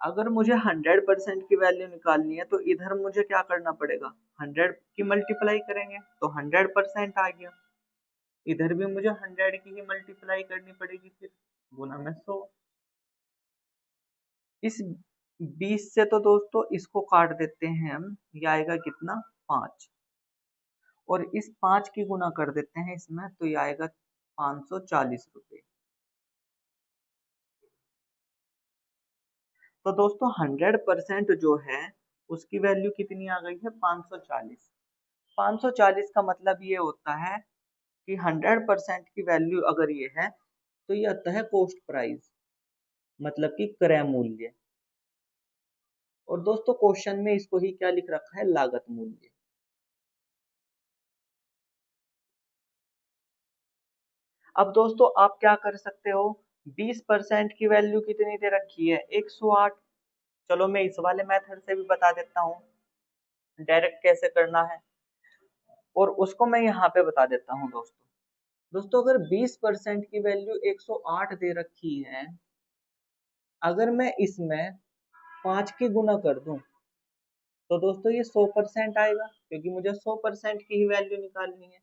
अगर मुझे 100% की वैल्यू निकालनी है तो इधर मुझे क्या करना पड़ेगा? 100 की मल्टीप्लाई करेंगे तो 100% आ गया। इधर भी मुझे 100 की ही मल्टीप्लाई करनी पड़ेगी, फिर गुना में 100। इस 20 से तो दोस्तों इसको काट देते हैं हम, ये आएगा कितना? 5। और इस 5 की गुना कर देते हैं इसमें, तो ये आएगा 540 रुपये। तो दोस्तों 100% जो है उसकी वैल्यू कितनी आ गई है? 540। 540 का मतलब ये होता है कि 100% की वैल्यू अगर ये है तो ये आता है कॉस्ट प्राइस, मतलब कि क्रय मूल्य। और दोस्तों क्वेश्चन में इसको ही क्या लिख रखा है? लागत मूल्य। अब दोस्तों आप क्या कर सकते हो, 20% की वैल्यू कितनी दे रखी है? 108। चलो मैं इस वाले मेथड से भी बता देता हूँ डायरेक्ट कैसे करना है, और उसको मैं यहाँ पे बता देता हूँ दोस्तों। दोस्तों अगर 20% की वैल्यू 108 दे रखी है, अगर मैं इसमें 5 की गुना कर दूं तो दोस्तों ये 100% आएगा, क्योंकि मुझे 100% की ही वैल्यू निकालनी है।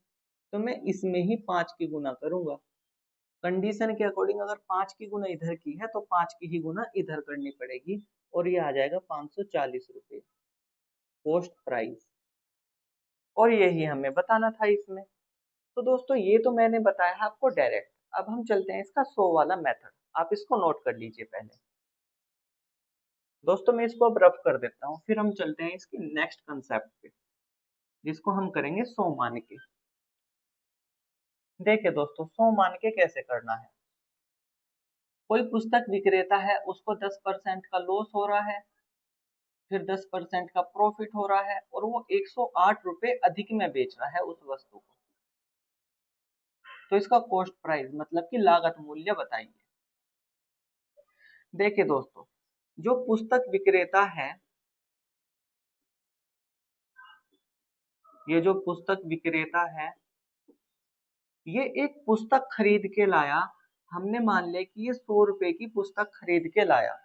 तो मैं इसमें ही 5 की गुना करूंगा। कंडीशन के अकॉर्डिंग अगर 5 की गुना इधर की है तो 5 की ही गुना इधर करनी पड़ेगी, और ये आ जाएगा 540 रुपये पोस्ट प्राइस। और यही हमें बताना था इसमें। तो दोस्तों ये तो मैंने बताया है आपको डायरेक्ट। अब हम चलते हैं इसका 100 वाला मेथड। आप इसको नोट कर लीजिए पहले। दोस्तों मैं इसको अब रफ कर देता हूँ, फिर हम चलते हैं इसके नेक्स्ट कंसेप्ट पे, जिसको हम करेंगे 100 मान के। देखिए दोस्तों 100 मान के कैसे करना है। कोई पुस्तक विक्रेता है, उसको 10% का लॉस हो रहा है, फिर 10% का प्रॉफिट हो रहा है, और वो 108 रुपए अधिक में बेच रहा है उस वस्तु को। तो इसका कॉस्ट प्राइस मतलब कि लागत मूल्य बताइए। देखिए दोस्तों, जो पुस्तक विक्रेता है, ये जो पुस्तक विक्रेता है, ये एक पुस्तक खरीद के लाया। हमने मान लिया कि ये 100 रुपए की पुस्तक खरीद के लाया।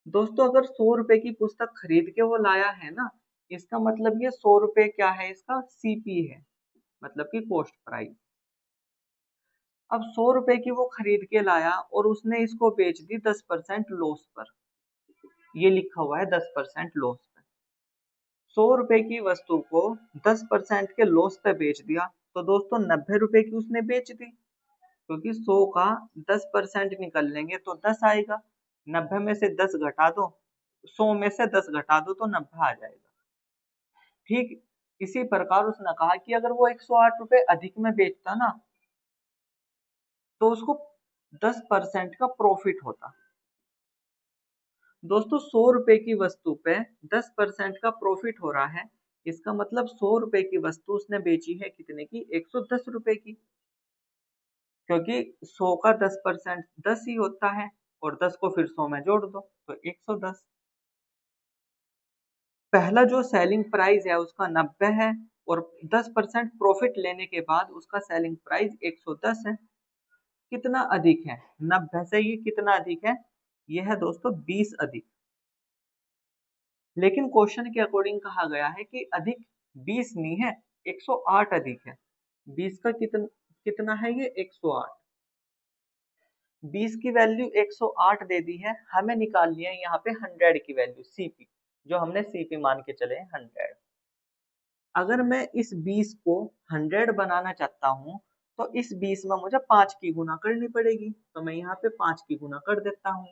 दोस्तों अगर 100 रुपए की पुस्तक खरीद के वो लाया है ना, इसका मतलब ये 100 रुपए क्या है? इसका सीपी है, मतलब कि कॉस्ट प्राइस। अब 100 रुपए की वो खरीद के लाया और उसने इसको बेच दी 10% लॉस पर। ये लिखा हुआ है 10% लॉस पर। 100 रुपए की वस्तु को 10% के लॉस पे बेच दिया, तो दोस्तों 90 रुपए की उसने बेच दी, क्योंकि 100 का 10% निकल लेंगे तो 10 आएगा। 90 में से 10 घटा दो, 100 में से 10 घटा दो तो 90 आ जाएगा। ठीक इसी प्रकार उसने कहा कि अगर वो 108 रुपए अधिक में बेचता ना, तो उसको 10% का प्रॉफिट होता। दोस्तों 100 रुपए की वस्तु पे 10% का प्रॉफिट हो रहा है। इसका मतलब 100 रुपए की वस्तु उसने बेची है कितने की, 110 रुपए की। क्योंकि 100 का 10% 10 ही होता है, और 10 को फिर 100 में जोड़ दो तो 110। पहला जो सेलिंग प्राइस है उसका 90 है, और 10% प्रॉफिट लेने के बाद उसका सेलिंग प्राइस 110 है। कितना अधिक है? 90 से ये कितना अधिक है? यह है दोस्तों 20 अधिक। लेकिन क्वेश्चन के अकॉर्डिंग कहा गया है कि अधिक 20 नहीं है, 108 अधिक है। 20 का कितना है ये? 108। 20 की वैल्यू 108 दे दी है, हमें निकालनी है यहाँ पे 100 की वैल्यू, सीपी, जो हमने सीपी मान के चले हैं 100। अगर मैं इस 20 को 100 बनाना चाहता हूँ तो इस 20 में मुझे 5 की गुना करनी पड़ेगी, तो मैं यहाँ पे 5 की गुना कर देता हूँ।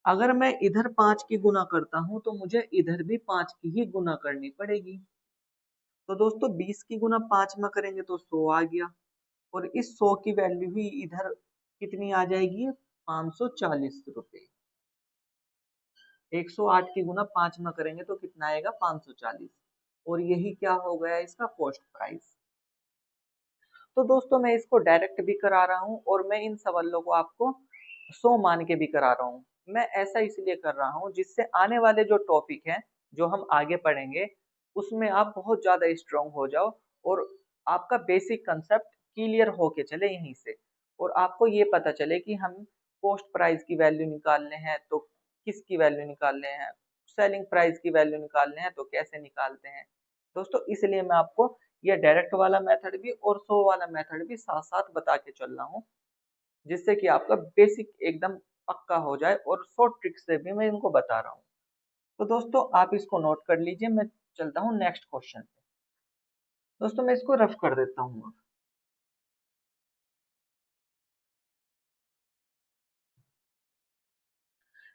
अगर मैं इधर 5 की गुना करता हूँ तो मुझे इधर भी 5 की ही गुना करनी पड़ेगी। तो दोस्तों 20 की गुना 5 में करेंगे तो 100 आ गया, और इस 100 की वैल्यू ही इधर कितनी आ जाएगी? 540 रुपए। 108 की गुना 5 में करेंगे तो कितना आएगा? 540। और यही क्या हो गया इसका कॉस्ट प्राइस। तो दोस्तों मैं इसको डायरेक्ट भी करा रहा हूँ, और मैं इन सवालों को आपको 100 मान के भी करा रहा हूँ। मैं ऐसा इसलिए कर रहा हूँ जिससे आने वाले जो टॉपिक हैं जो हम आगे पढ़ेंगे उसमें आप बहुत ज्यादा स्ट्रांग हो जाओ, और आपका बेसिक कंसेप्ट क्लियर होके चले यहीं से, और आपको ये पता चले कि हम कॉस्ट प्राइस की वैल्यू निकालने हैं तो किसकी वैल्यू निकालने हैं, सेलिंग प्राइस की वैल्यू निकालने हैं तो कैसे निकालते हैं। दोस्तों इसलिए मैं आपको ये डायरेक्ट वाला मेथड भी और 100 वाला मेथड भी साथ साथ बता के चल रहा हूँ, जिससे कि आपका बेसिक एकदम पक्का हो जाए, और शॉर्ट ट्रिक से भी मैं इनको बता रहा हूँ। तो दोस्तों आप इसको नोट कर लीजिए, मैं चलता हूँ नेक्स्ट क्वेश्चन पे। दोस्तों मैं इसको रफ कर देता हूँ।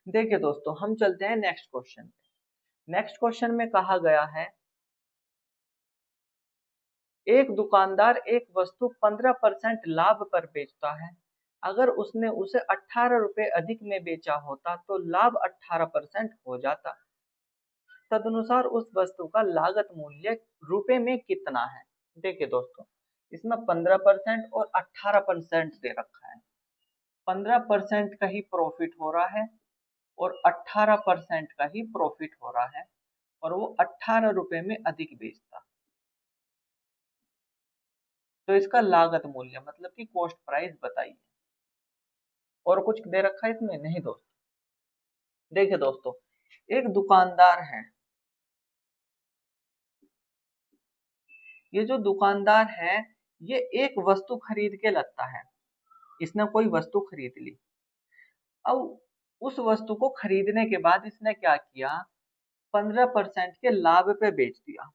देखिए दोस्तों हम चलते हैं नेक्स्ट क्वेश्चन पे। नेक्स्ट क्वेश्चन में कहा गया है, एक दुकानदार एक वस्तु 15% लाभ पर बेचता है। अगर उसने उसे 18 रुपए अधिक में बेचा होता तो लाभ 18% हो जाता। तदनुसार उस वस्तु का लागत मूल्य रुपए में कितना है? देखिए दोस्तों इसमें 15% और 18% दे रखा है। 15% का ही प्रॉफिट हो रहा है, और 18% का ही प्रॉफिट हो रहा है, और वो 18 रुपए में अधिक बेचता। तो इसका लागत मूल्य मतलब कि कॉस्ट प्राइस बताइए। और कुछ दे रखा है इसमें? नहीं दोस्तों। देखिए दोस्तों एक दुकानदार है, ये जो दुकानदार है ये एक वस्तु खरीद के लाता है। इसने कोई वस्तु खरीद ली। अब उस वस्तु को खरीदने के बाद इसने क्या किया? 15% के लाभ पे बेच दिया।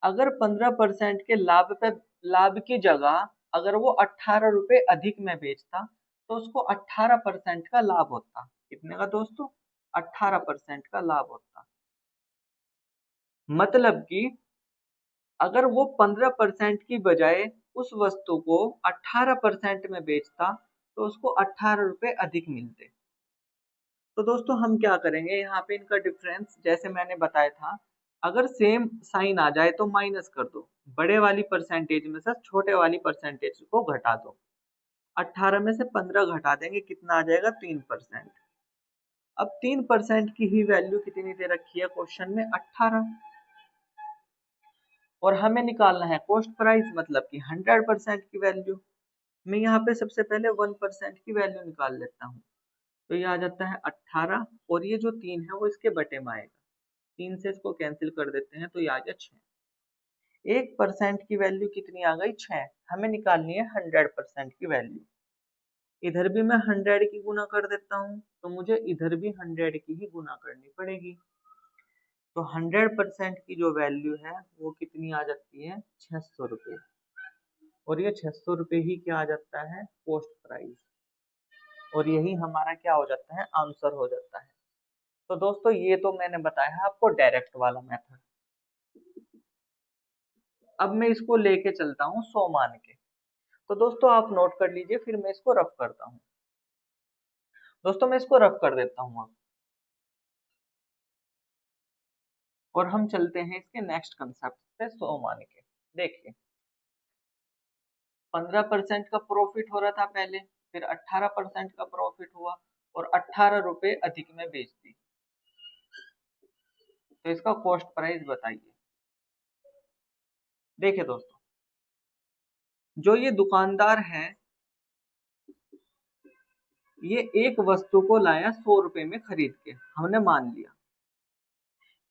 अगर 15% के लाभ पे, लाभ की जगह अगर वो 18 रुपए अधिक में बेचता तो उसको 18% का लाभ होता। कितने का दोस्तों? 18% का लाभ होता। मतलब कि अगर वो 15% की बजाय उस वस्तु को 18% में बेचता तो उसको 18 रुपए अधिक मिलते। तो दोस्तों हम क्या करेंगे यहाँ पे, इनका डिफरेंस जैसे मैंने बताया था, अगर सेम साइन आ जाए तो माइनस कर दो, बड़े वाली परसेंटेज में से छोटे वाली परसेंटेज को घटा दो। 18 में से 15 घटा देंगे, कितना आ जाएगा? 3%। अब 3% की ही वैल्यू कितनी दे रखी है क्वेश्चन में? 18। और हमें निकालना है कॉस्ट प्राइस मतलब कि 100% की वैल्यू। मैं यहाँ पे सबसे पहले 1% की वैल्यू निकाल लेता हूँ, तो ये आ जाता है 18, और ये जो 3 है वो इसके बटे में आएगा। 3 से इसको कैंसिल कर देते हैं तो ये आ गया 6। 1% की वैल्यू कितनी आ गई? 6। हमें निकालनी है 100% की वैल्यू। इधर भी मैं 100 की गुना कर देता हूँ तो मुझे इधर भी 100 की ही गुना करनी पड़ेगी। तो 100% की जो वैल्यू है वो कितनी आ जाती है? 600 रुपये। और ये 600 रुपये ही क्या आ जाता है? Cost price. और यही हमारा क्या हो जाता है? आंसर हो जाता है। तो दोस्तों ये तो मैंने बताया है आपको डायरेक्ट वाला मेथड। अब मैं इसको लेके चलता हूँ 100 मान के। तो दोस्तों आप नोट कर लीजिए, फिर मैं इसको रफ करता हूँ। दोस्तों मैं इसको रफ कर देता हूँ अब, और हम चलते हैं इसके नेक्स्ट कंसेप्ट पे, 100 मान के। देखिए 15% का प्रॉफिट हो रहा था पहले, फिर 18% का प्रॉफिट हुआ, और 18 रुपए अधिक में बेच दी। तो इसका कॉस्ट प्राइस बताइए। देखिए दोस्तों, जो ये दुकानदार है, ये एक वस्तु को लाया 100 रुपए में खरीद के, हमने मान लिया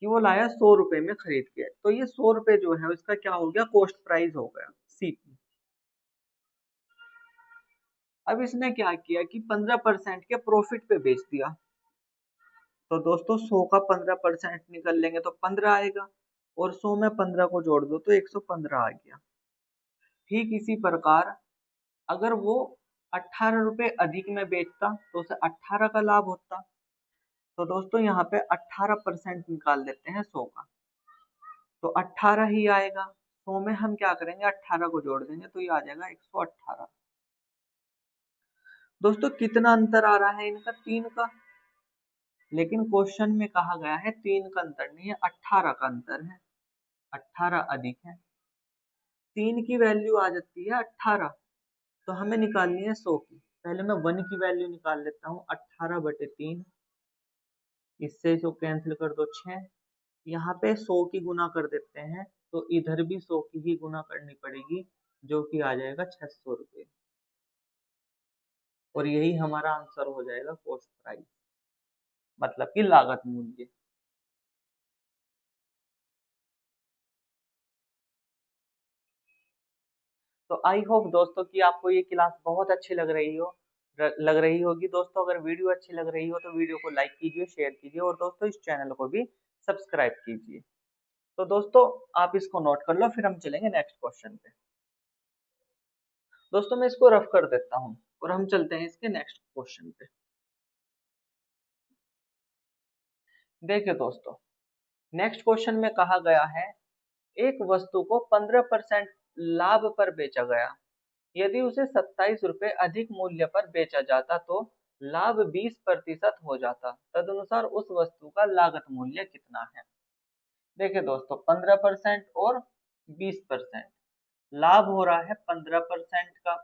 कि वो लाया 100 रुपए में खरीद के, तो ये 100 रुपए जो है उसका क्या हो गया, कॉस्ट प्राइस हो गया, सीपी। अब इसने क्या किया कि 15% के प्रॉफिट पे बेच दिया। तो दोस्तों 100 का 15% निकल लेंगे तो 15 आएगा, और 100 में 15 को जोड़ दो तो 115 आ गया। ठीक इसी प्रकार अगर वो 18 रुपए अधिक में बेचता तो उसे 18 का लाभ होता। तो दोस्तों यहाँ पे 18% निकाल देते हैं 100 का, तो 18 ही आएगा। 100 में हम क्या करेंगे, 18 को जोड़ देंगे तो ये आ जाएगा 118। दोस्तों कितना अंतर आ रहा है इनका, 3 का। लेकिन क्वेश्चन में कहा गया है 3 का अंतर नहीं है, 18 का अंतर है, 18 अधिक है। 3 की वैल्यू आ जाती है 18, तो हमें निकालनी है 100 की। पहले मैं 1 की वैल्यू निकाल लेता हूँ, 18/3, इससे इसको कैंसिल कर दो 6। यहाँ पे 100 की गुना कर देते हैं, तो इधर भी 100 की ही गुना करनी पड़ेगी, जो कि आ जाएगा 600 रुपये, और यही हमारा आंसर हो जाएगा कॉस्ट प्राइस, मतलब कि लागत मूल्य। तो आई होप दोस्तों कि आपको ये क्लास बहुत अच्छी लग रही होगी। दोस्तों अगर वीडियो अच्छी लग रही हो तो वीडियो को लाइक कीजिए, शेयर कीजिए, और दोस्तों इस चैनल को भी सब्सक्राइब कीजिए। तो दोस्तों आप इसको नोट कर लो, फिर हम चलेंगे नेक्स्ट क्वेश्चन पे। दोस्तों मैं इसको रफ कर देता हूँ, और हम चलते हैं इसके नेक्स्ट क्वेश्चन पे। देखिए दोस्तों, नेक्स्ट क्वेश्चन में कहा गया है, एक वस्तु को 15% लाभ पर बेचा गया। यदि उसे 27 रुपए अधिक मूल्य पर बेचा जाता तो लाभ 20% हो जाता। तदनुसार उस वस्तु का लागत मूल्य कितना है। देखिए दोस्तों, 15% और 20%, लाभ हो रहा है 15% का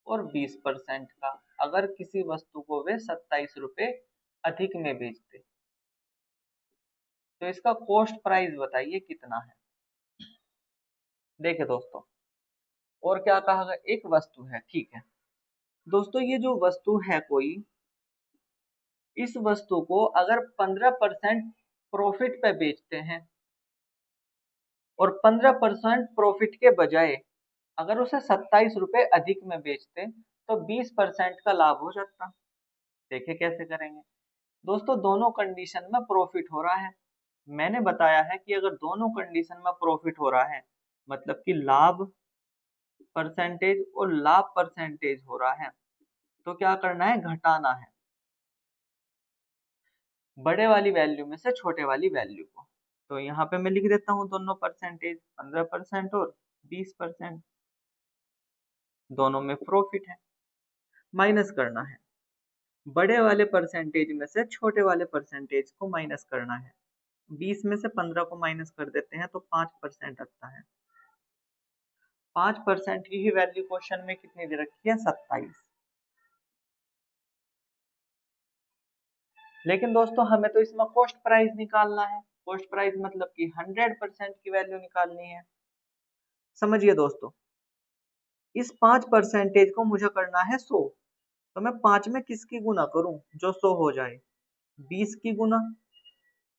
और 20% का। अगर किसी वस्तु को वे 27 रुपए अधिक में बेचते, तो इसका कॉस्ट प्राइस बताइए कितना है। देखिए दोस्तों, और क्या कहा गया, एक वस्तु है, ठीक है दोस्तों, ये जो वस्तु है कोई, इस वस्तु को अगर 15% प्रॉफिट पे बेचते हैं, और 15% प्रॉफिट के बजाय अगर उसे 27 रुपए अधिक में बेचते, तो 20% का लाभ हो जाता। देखिए कैसे करेंगे। दोस्तों दोनों कंडीशन में प्रॉफिट हो रहा है। मैंने बताया है कि अगर दोनों कंडीशन में प्रॉफिट हो रहा है, मतलब कि लाभ परसेंटेज और लाभ परसेंटेज हो रहा है, तो क्या करना है, घटाना है बड़े वाली वैल्यू में से छोटे वाली वैल्यू को। तो यहाँ पे मैं लिख देता हूँ दोनों परसेंटेज, 15% और 20%, दोनों में प्रॉफिट है। माइनस करना है, बड़े वाले परसेंटेज में से छोटे वाले परसेंटेज को माइनस करना है। 20 में से 15 को माइनस कर देते हैं तो 5% आता है। 5% की ही वैल्यू क्वेश्चन में कितनी दे रखी है, 27। लेकिन दोस्तों हमें तो इसमें कॉस्ट प्राइस निकालना है। कॉस्ट प्राइस मतलब कि 100% की वैल्यू निकालनी है। समझिए दोस्तों, इस 5% को मुझे करना है 100, तो मैं 5 में किसकी गुना करूं जो 100 हो जाए, 20 की गुना,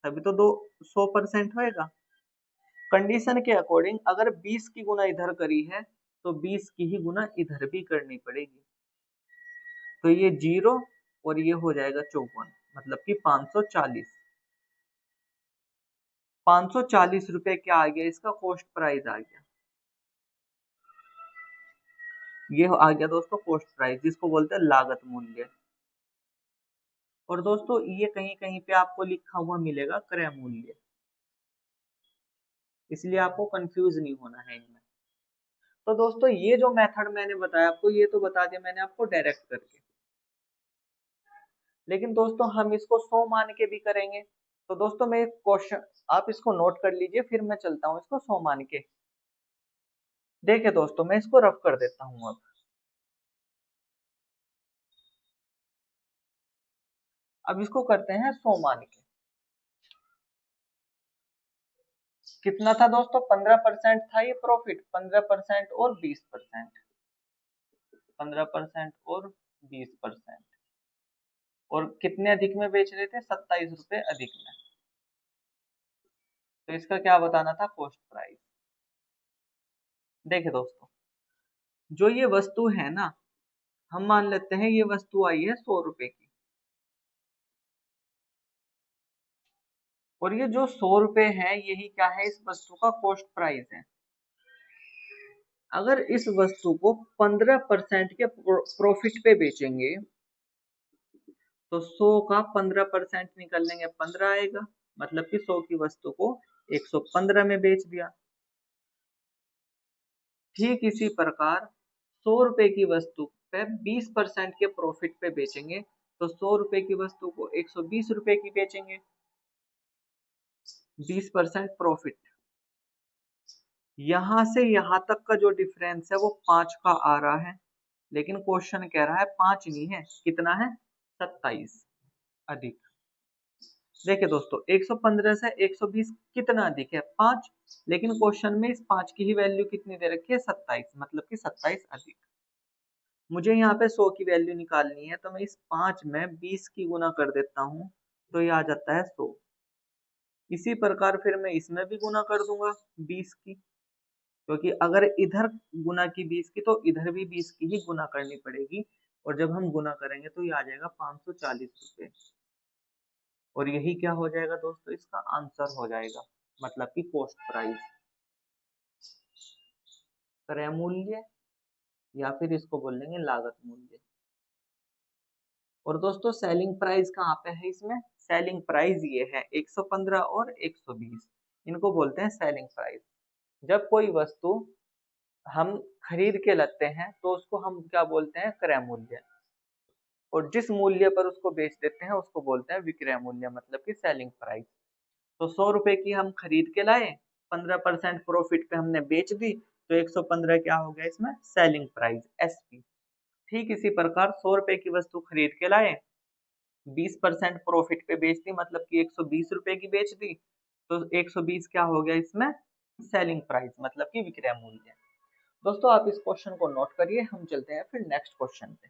तभी तो दो 100% होएगा। कंडीशन के अकॉर्डिंग अगर 20 की गुना इधर करी है, तो 20 की ही गुना इधर भी करनी पड़ेगी। तो ये 0 और ये हो जाएगा 54, मतलब कि 540। 540 क्या आ गया, इसका कॉस्ट प्राइस आ गया। ये आ गया दोस्तों कॉस्ट प्राइस, जिसको बोलते हैं लागत मूल्य। और दोस्तों ये कहीं कहीं पे आपको लिखा हुआ मिलेगा क्रय मूल्य, इसलिए आपको कंफ्यूज नहीं होना है इनमें। तो दोस्तों ये जो मेथड मैंने बताया आपको, ये तो बता दिया मैंने आपको डायरेक्ट करके। लेकिन दोस्तों हम इसको 100 मान के भी करेंगे। तो दोस्तों मैं एक क्वेश्चन, आप इसको नोट कर लीजिए, फिर मैं चलता हूँ इसको 100 मान के। देखिए दोस्तों मैं इसको रफ कर देता हूँ अब इसको करते हैं 100 मान के। कितना था दोस्तों, 15% था ये प्रॉफिट, 15% और 20%, 15% और 20%। और कितने अधिक में बेच रहे थे, 27 रुपए अधिक में। तो इसका क्या बताना था, कॉस्ट प्राइस। देखिए दोस्तों, जो ये वस्तु है ना, हम मान लेते हैं ये वस्तु आई है 100 रुपए की, और ये जो 100 रुपए है यही क्या है, इस वस्तु का कॉस्ट प्राइस है। अगर इस वस्तु को 15% के प्रॉफिट पे बेचेंगे तो 100 का 15% निकल लेंगे, 15 आएगा, मतलब कि 100 की वस्तु को 115 में बेच दिया। ठीक इसी प्रकार 100 रुपए की वस्तु पे 20% के प्रॉफिट पे बेचेंगे तो 100 रुपए की वस्तु को 120 रुपए की बेचेंगे, 20% प्रॉफिट। यहां से यहां तक का जो डिफरेंस है वो 5 का आ रहा है, लेकिन क्वेश्चन कह रहा है 5 नहीं है, कितना है, 27 अधिक। देखिए दोस्तों 115 से 120 कितना अधिक है, 5, लेकिन क्वेश्चन में इस 5 की ही वैल्यू कितनी दे रखी है, 27, मतलब कि 27 अधिक। मुझे यहाँ पे 100 की वैल्यू निकालनी है, तो मैं इस 5 में 20 की गुना कर देता हूँ, तो ये आ जाता है 100। इसी प्रकार फिर मैं इसमें भी गुना कर दूंगा 20 की, क्योंकि अगर इधर गुना की 20 की तो इधर भी 20 की ही गुना करनी पड़ेगी, और जब हम गुना करेंगे तो ये आ जाएगा 540 रुपए। और यही क्या हो जाएगा दोस्तों, इसका आंसर हो जाएगा, मतलब कि कॉस्ट प्राइस, क्रय मूल्य, या फिर इसको बोल लेंगे लागत मूल्य। और दोस्तों सेलिंग प्राइस कहाँ पे है इसमें, सेलिंग प्राइस ये है 115 और 120, इनको बोलते हैं सेलिंग प्राइस। जब कोई वस्तु हम खरीद के लाते हैं तो उसको हम क्या बोलते हैं, क्रय मूल्य, और जिस मूल्य पर उसको बेच देते हैं उसको बोलते हैं विक्रय मूल्य, मतलब कि सेलिंग प्राइस। तो 100 रुपए की हम खरीद के लाए, 15% प्रॉफिट पे हमने बेच दी, तो 115 क्या हो गया इसमें, सेलिंग प्राइस, एसपी। ठीक इसी प्रकार 100 रुपए की वस्तु खरीद के लाए, 20% प्रॉफिट पे बेच दी, मतलब कि 120 रुपए की बेच दी, तो 120 क्या हो गया इसमें, सेलिंग प्राइस, मतलब कि विक्रय मूल्य। दोस्तों आप इस क्वेश्चन को नोट करिए, हम चलते हैं फिर नेक्स्ट क्वेश्चन पे।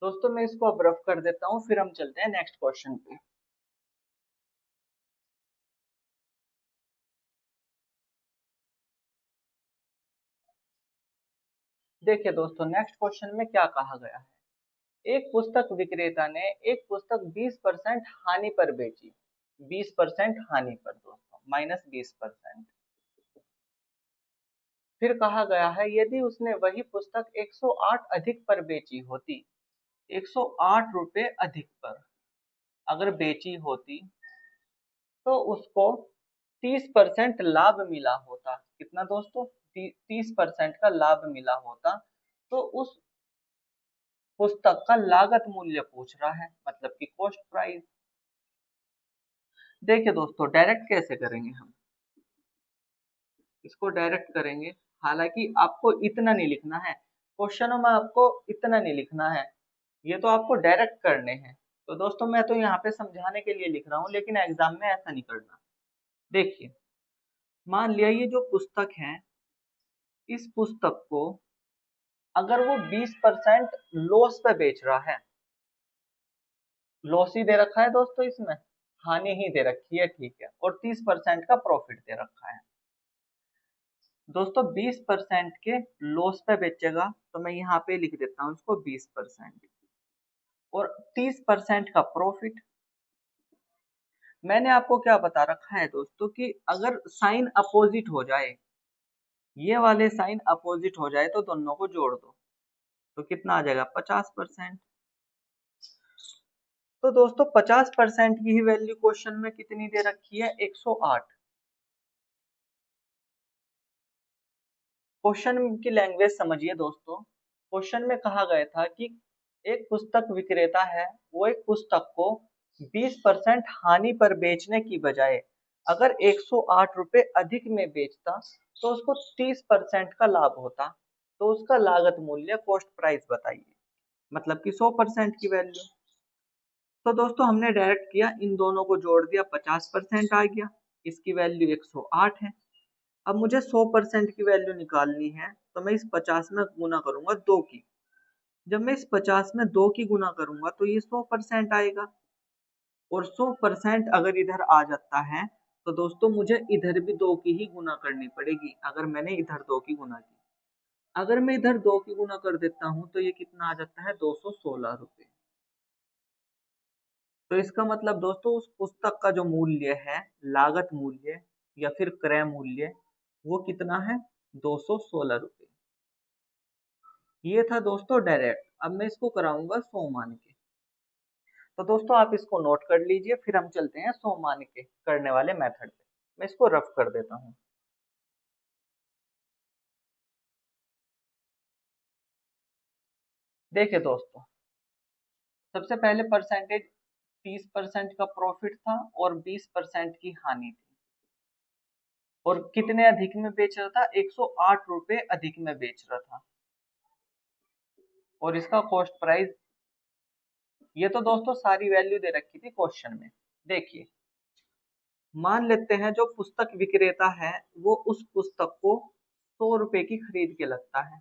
दोस्तों मैं इसको अब रफ कर देता हूँ, फिर हम चलते हैं नेक्स्ट क्वेश्चन पे। देखिए दोस्तों नेक्स्ट क्वेश्चन में क्या कहा गया है, एक पुस्तक विक्रेता ने एक पुस्तक 20% हानि पर बेची, 20% हानि पर दोस्तों, -20%। फिर कहा गया है यदि उसने वही पुस्तक 108 अधिक पर बेची होती, 108 रुपए अधिक पर अगर बेची होती, तो उसको 30% लाभ मिला होता। कितना दोस्तों, 30% का लाभ मिला होता। तो उस पुस्तक का लागत मूल्य पूछ रहा है, मतलब कि कॉस्ट प्राइस। देखिए दोस्तों डायरेक्ट कैसे करेंगे हम इसको, डायरेक्ट करेंगे, हालांकि आपको इतना नहीं लिखना है, क्वेश्चनों में आपको इतना नहीं लिखना है, ये तो आपको डायरेक्ट करने हैं। तो दोस्तों मैं तो यहाँ पे समझाने के लिए लिख रहा हूँ, लेकिन एग्जाम में ऐसा नहीं करना। देखिए मान लिया ये जो पुस्तक है, इस पुस्तक को अगर वो 20% लॉस पे बेच रहा है, लॉस ही दे रखा है दोस्तों इसमें, हानि ही दे रखी है, ठीक है, और 30% का प्रॉफिट दे रखा है। दोस्तों 20% के लॉस पे बेचेगा, तो मैं यहाँ पे लिख देता हूँ इसको 20%, और 30% का प्रॉफिट। मैंने आपको क्या बता रखा है दोस्तों कि अगर साइन अपोजिट हो जाए, ये वाले साइन अपोजिट हो जाए तो दोनों को जोड़ दो, तो कितना आ जाएगा, 50%। तो दोस्तों 50% की ही वैल्यू क्वेश्चन में कितनी दे रखी है, 108। क्वेश्चन की लैंग्वेज समझिए दोस्तों। क्वेश्चन में कहा गया था कि एक पुस्तक विक्रेता है, वो एक पुस्तक को 20% हानि पर बेचने की बजाय अगर 108 रुपए अधिक में बेचता तो उसको 30% का लाभ होता। तो उसका लागत मूल्य कॉस्ट प्राइस बताइए, मतलब कि 100% की वैल्यू। तो दोस्तों हमने डायरेक्ट किया, इन दोनों को जोड़ दिया, 50% आ गया, इसकी वैल्यू 108 है। अब मुझे 100% की वैल्यू निकालनी है, तो मैं इस 50 में गुना करूंगा 2 की। जब मैं इस 50 में 2 की गुना करूंगा तो ये 100% आएगा। और 100% अगर इधर आ जाता है तो दोस्तों मुझे इधर भी 2 की ही गुना करनी पड़ेगी, अगर मैंने इधर 2 की गुना की। अगर मैं इधर 2 की गुना कर देता हूं तो ये कितना आ जाता है, 216 रुपए। तो इसका मतलब दोस्तों उस पुस्तक का जो मूल्य है, लागत मूल्य या फिर क्रय मूल्य, वो कितना है, 216 रुपए। ये था दोस्तों डायरेक्ट। अब मैं इसको कराऊंगा 100 मान के। तो दोस्तों आप इसको नोट कर लीजिए, फिर हम चलते हैं 100 मान के करने वाले मेथड पे। मैं इसको रफ कर देता हूँ। देखिए दोस्तों, सबसे पहले परसेंटेज 30% का प्रॉफिट था और 20% की हानि थी। और कितने अधिक में बेच रहा था, 108 रुपए अधिक में बेच रहा था। और इसका कॉस्ट प्राइस, ये तो दोस्तों सारी वैल्यू दे रखी थी क्वेश्चन में। देखिए, मान लेते हैं जो पुस्तक विक्रेता है वो उस पुस्तक को 100 रुपए की खरीद के लगता है,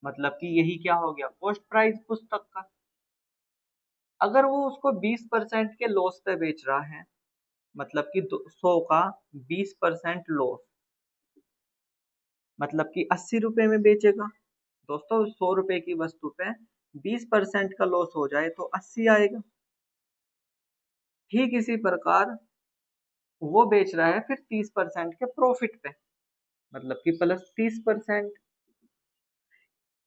मतलब कि यही क्या हो गया, कॉस्ट प्राइस पुस्तक का। अगर वो उसको 20% के लॉस पे बेच रहा है, मतलब कि 100 का 20% लॉस, मतलब कि 80 रुपए में बेचेगा। दोस्तों 100 रुपए की वस्तु पे 20% का लॉस हो जाए तो 80 आएगा। ठीक इसी प्रकार वो बेच रहा है फिर 30% के प्रॉफिट पे, मतलब कि प्लस 30%।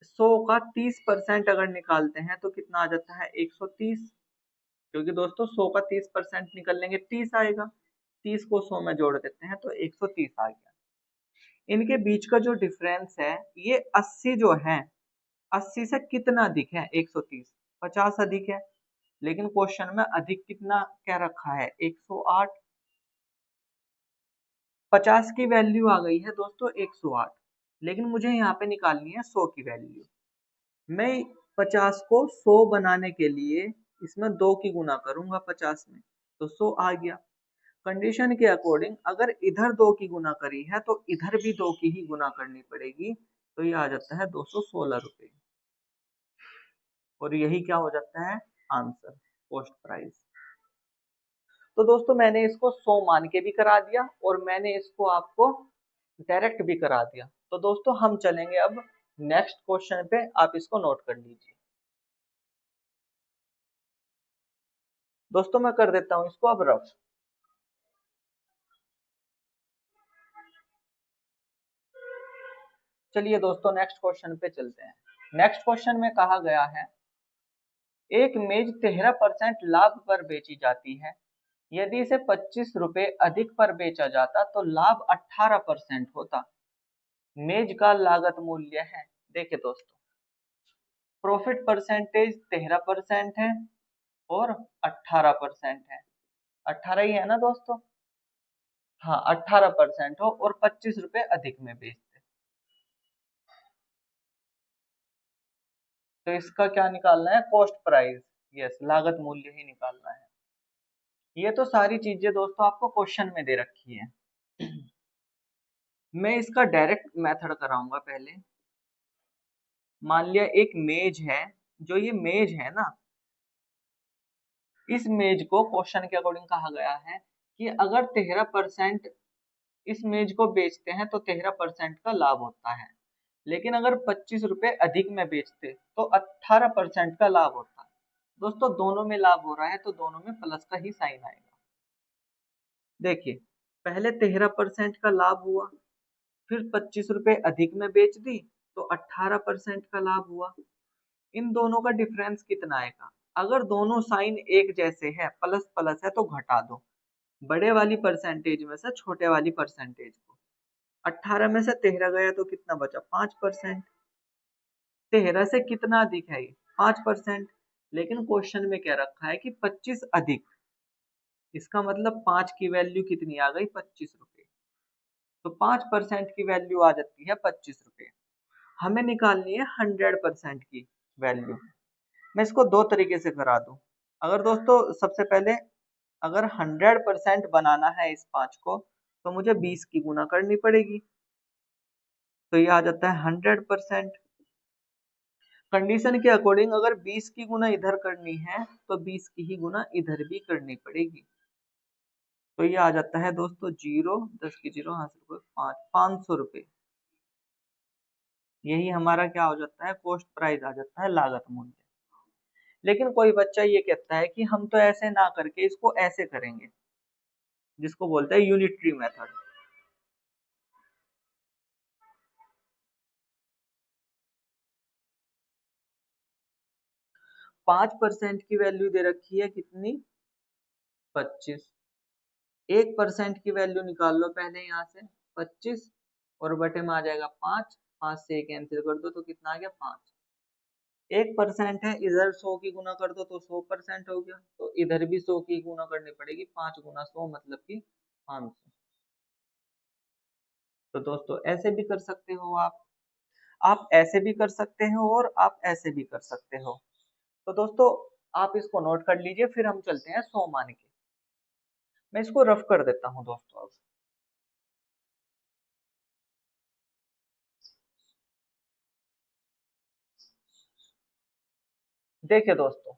100 का 30% अगर निकालते हैं तो कितना आ जाता है, 130। क्योंकि दोस्तों 100 का 30% निकल लेंगे 30 आएगा, 30 को 100 में जोड़ देते हैं तो 130 आ गया। इनके बीच का जो डिफरेंस है ये 80 जो है, 80 से कितना अधिक है, 130, 50 अधिक है। लेकिन क्वेश्चन में अधिक कितना क्या रखा है, 108। 50 की वैल्यू आ गई है दोस्तों 108, लेकिन मुझे यहाँ पे निकालनी है 100 की वैल्यू। मैं 50 को 100 बनाने के लिए इसमें 2 की गुना करूंगा 50 में, तो 100 आ गया। कंडीशन के अकॉर्डिंग अगर इधर 2 की गुना करी है तो इधर भी 2 की ही गुना करनी पड़ेगी, तो ये आ जाता है 216 रुपए। और यही क्या हो जाता है, आंसर, कॉस्ट प्राइस। तो दोस्तों मैंने इसको 100 मान के भी करा दिया और मैंने इसको आपको डायरेक्ट भी करा दिया। तो दोस्तों हम चलेंगे अब नेक्स्ट क्वेश्चन पे, आप इसको नोट कर लीजिए। दोस्तों मैं कर देता हूं इसको अब रफ। चलिए दोस्तों नेक्स्ट क्वेश्चन पे चलते हैं। नेक्स्ट क्वेश्चन में कहा गया है, एक मेज 13% लाभ पर बेची जाती है, यदि इसे 25 रुपए अधिक पर बेचा जाता तो लाभ 18% होता। मेज का लागत मूल्य है। देखिए दोस्तों, प्रॉफिट परसेंटेज 13% है और 18% है। 18 ही है ना दोस्तों, हाँ 18% हो और 25 रुपए अधिक में बेचते, तो इसका क्या निकालना है, कॉस्ट प्राइस। यस, लागत मूल्य ही निकालना है। ये तो सारी चीजें दोस्तों आपको क्वेश्चन में दे रखी है। मैं इसका डायरेक्ट मेथड कराऊंगा पहले। मान लिया एक मेज है, जो ये मेज है ना, इस मेज को क्वेश्चन के अकॉर्डिंग कहा गया है कि अगर 13% इस मेज को बेचते हैं तो 13% का लाभ होता है, लेकिन अगर 25 रुपए अधिक में बेचते तो 18% का लाभ होता है। दोस्तों दोनों में लाभ हो रहा है तो दोनों में प्लस का ही साइन आएगा। देखिए, पहले 13% का लाभ हुआ, फिर 25 रुपए अधिक में बेच दी तो 18% का लाभ हुआ। इन दोनों का डिफरेंस कितना आएगा, अगर दोनों साइन एक जैसे है, प्लस प्लस है, तो घटा दो बड़े वाली परसेंटेज में से छोटे वाली परसेंटेज को। 18 में से 13 गया तो कितना बचा? 5%। 13 से कितना अधिक है ये? 5%। लेकिन क्वेश्चन में क्या रखा है कि 25 अधिक, इसका मतलब 5 की वैल्यू कितनी आ गई? 25 रुपए। तो 5% की वैल्यू आ जाती है 25 रुपए। हमें निकालनी है 100% की वैल्यू। मैं इसको दो तरीके से करा दूं। अगर दोस्तों सबसे पहले अगर 100% बनाना है इस 5 को, तो मुझे 20 की गुना करनी पड़ेगी, तो ये आ जाता है 100%। कंडीशन के अकॉर्डिंग अगर 20 की गुना इधर करनी है तो 20 की ही गुना इधर भी करनी पड़ेगी। तो ये आ जाता है दोस्तों 0, 10 की 0, हासिल 5, 500 रुपए। यही हमारा क्या हो जाता है? कॉस्ट प्राइस आ जाता है, लागत मूल्य। लेकिन कोई बच्चा ये कहता है कि हम तो ऐसे ना करके इसको ऐसे करेंगे, जिसको बोलते हैं यूनिटरी मेथड। 5% की वैल्यू दे रखी है कितनी? 25। 1% की वैल्यू निकाल लो पहले यहाँ से, 25 और बटे में आ जाएगा 5, 5 से 1 कैंसिल कर दो तो कितना आ गया? 5। 1% है, इधर 100 की गुना कर दो तो 100% हो गया, तो इधर भी 100 की गुना करनी पड़ेगी, 5 गुना 100 मतलब कि 500। तो दोस्तों ऐसे भी कर सकते हो आप ऐसे भी कर सकते हो और आप ऐसे भी कर सकते हो। तो दोस्तों आप इसको नोट कर लीजिए, फिर हम चलते हैं 100 मान के। मैं इसको रफ कर देता हूँ दोस्तों अब। देखिए दोस्तों,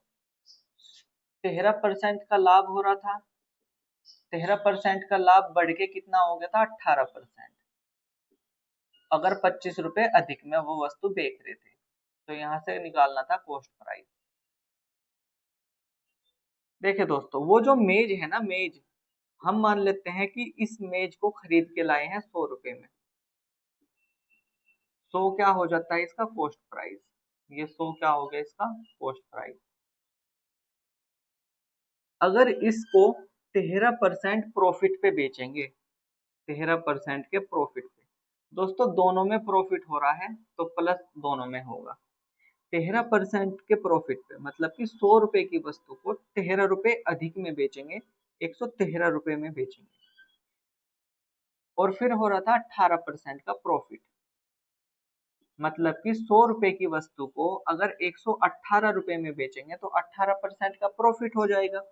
13% का लाभ हो रहा था, 13% का लाभ बढ़ के कितना हो गया था? 18%। अगर 25 रुपए अधिक में वो वस्तु बेच रहे थे, तो यहाँ से निकालना था कॉस्ट प्राइस। देखिए दोस्तों, वो जो मेज है ना, मेज, हम मान लेते हैं कि इस मेज को खरीद के लाए हैं 100 रुपए में। 100 क्या हो जाता है इसका? Cost price. ये 100 क्या हो गया इसका? Cost price. अगर इसको 13% प्रॉफिट पे बेचेंगे, 13% के प्रॉफिट पे, दोस्तों दोनों में प्रॉफिट हो रहा है तो प्लस दोनों में होगा। 13% के प्रॉफिट पे मतलब कि 100 रुपए की वस्तु को 13 रुपए अधिक में बेचेंगे, 113 रुपए में बेचेंगे। और फिर हो रहा था 18% का प्रॉफिट, मतलब कि 100 रुपए की वस्तु को अगर 118 रुपए में बेचेंगे तो 18% का प्रॉफिट हो जाएगा।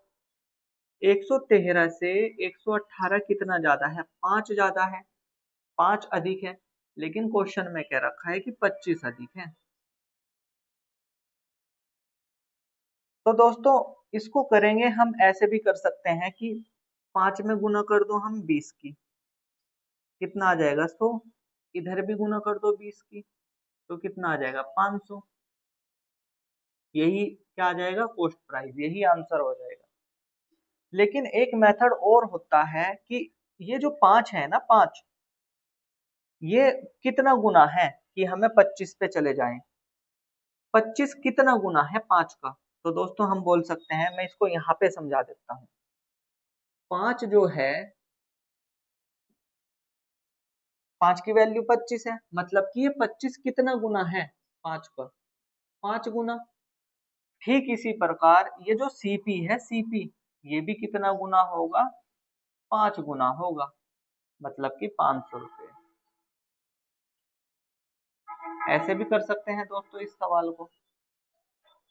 113 से 118 कितना ज्यादा है? 5 ज्यादा है, 5 अधिक है। लेकिन क्वेश्चन में क्या रखा है कि 25 अधिक है। तो दोस्तों इसको करेंगे हम, ऐसे भी कर सकते हैं कि 5 में गुना कर दो हम 20 की, कितना आ जाएगा? 100। इधर भी गुना कर दो 20 की, तो कितना आ जाएगा? 500। यही क्या आ जाएगा? Cost price. यही आंसर हो जाएगा। लेकिन एक मेथड और होता है कि ये जो 5 है ना, 5, ये कितना गुना है कि हमें 25 पे चले जाएं? 25 कितना गुना है 5 का? तो दोस्तों हम बोल सकते हैं, मैं इसको यहाँ पे समझा देता हूँ। 5 जो है, 5 की वैल्यू 25 है, मतलब कि ये 25 कितना गुना है 5 का? 5 गुना। ठीक इसी प्रकार ये जो सीपी है, सीपी, ये भी कितना गुना होगा? 5 गुना होगा, मतलब कि 500 रुपये। ऐसे भी कर सकते हैं दोस्तों इस सवाल को,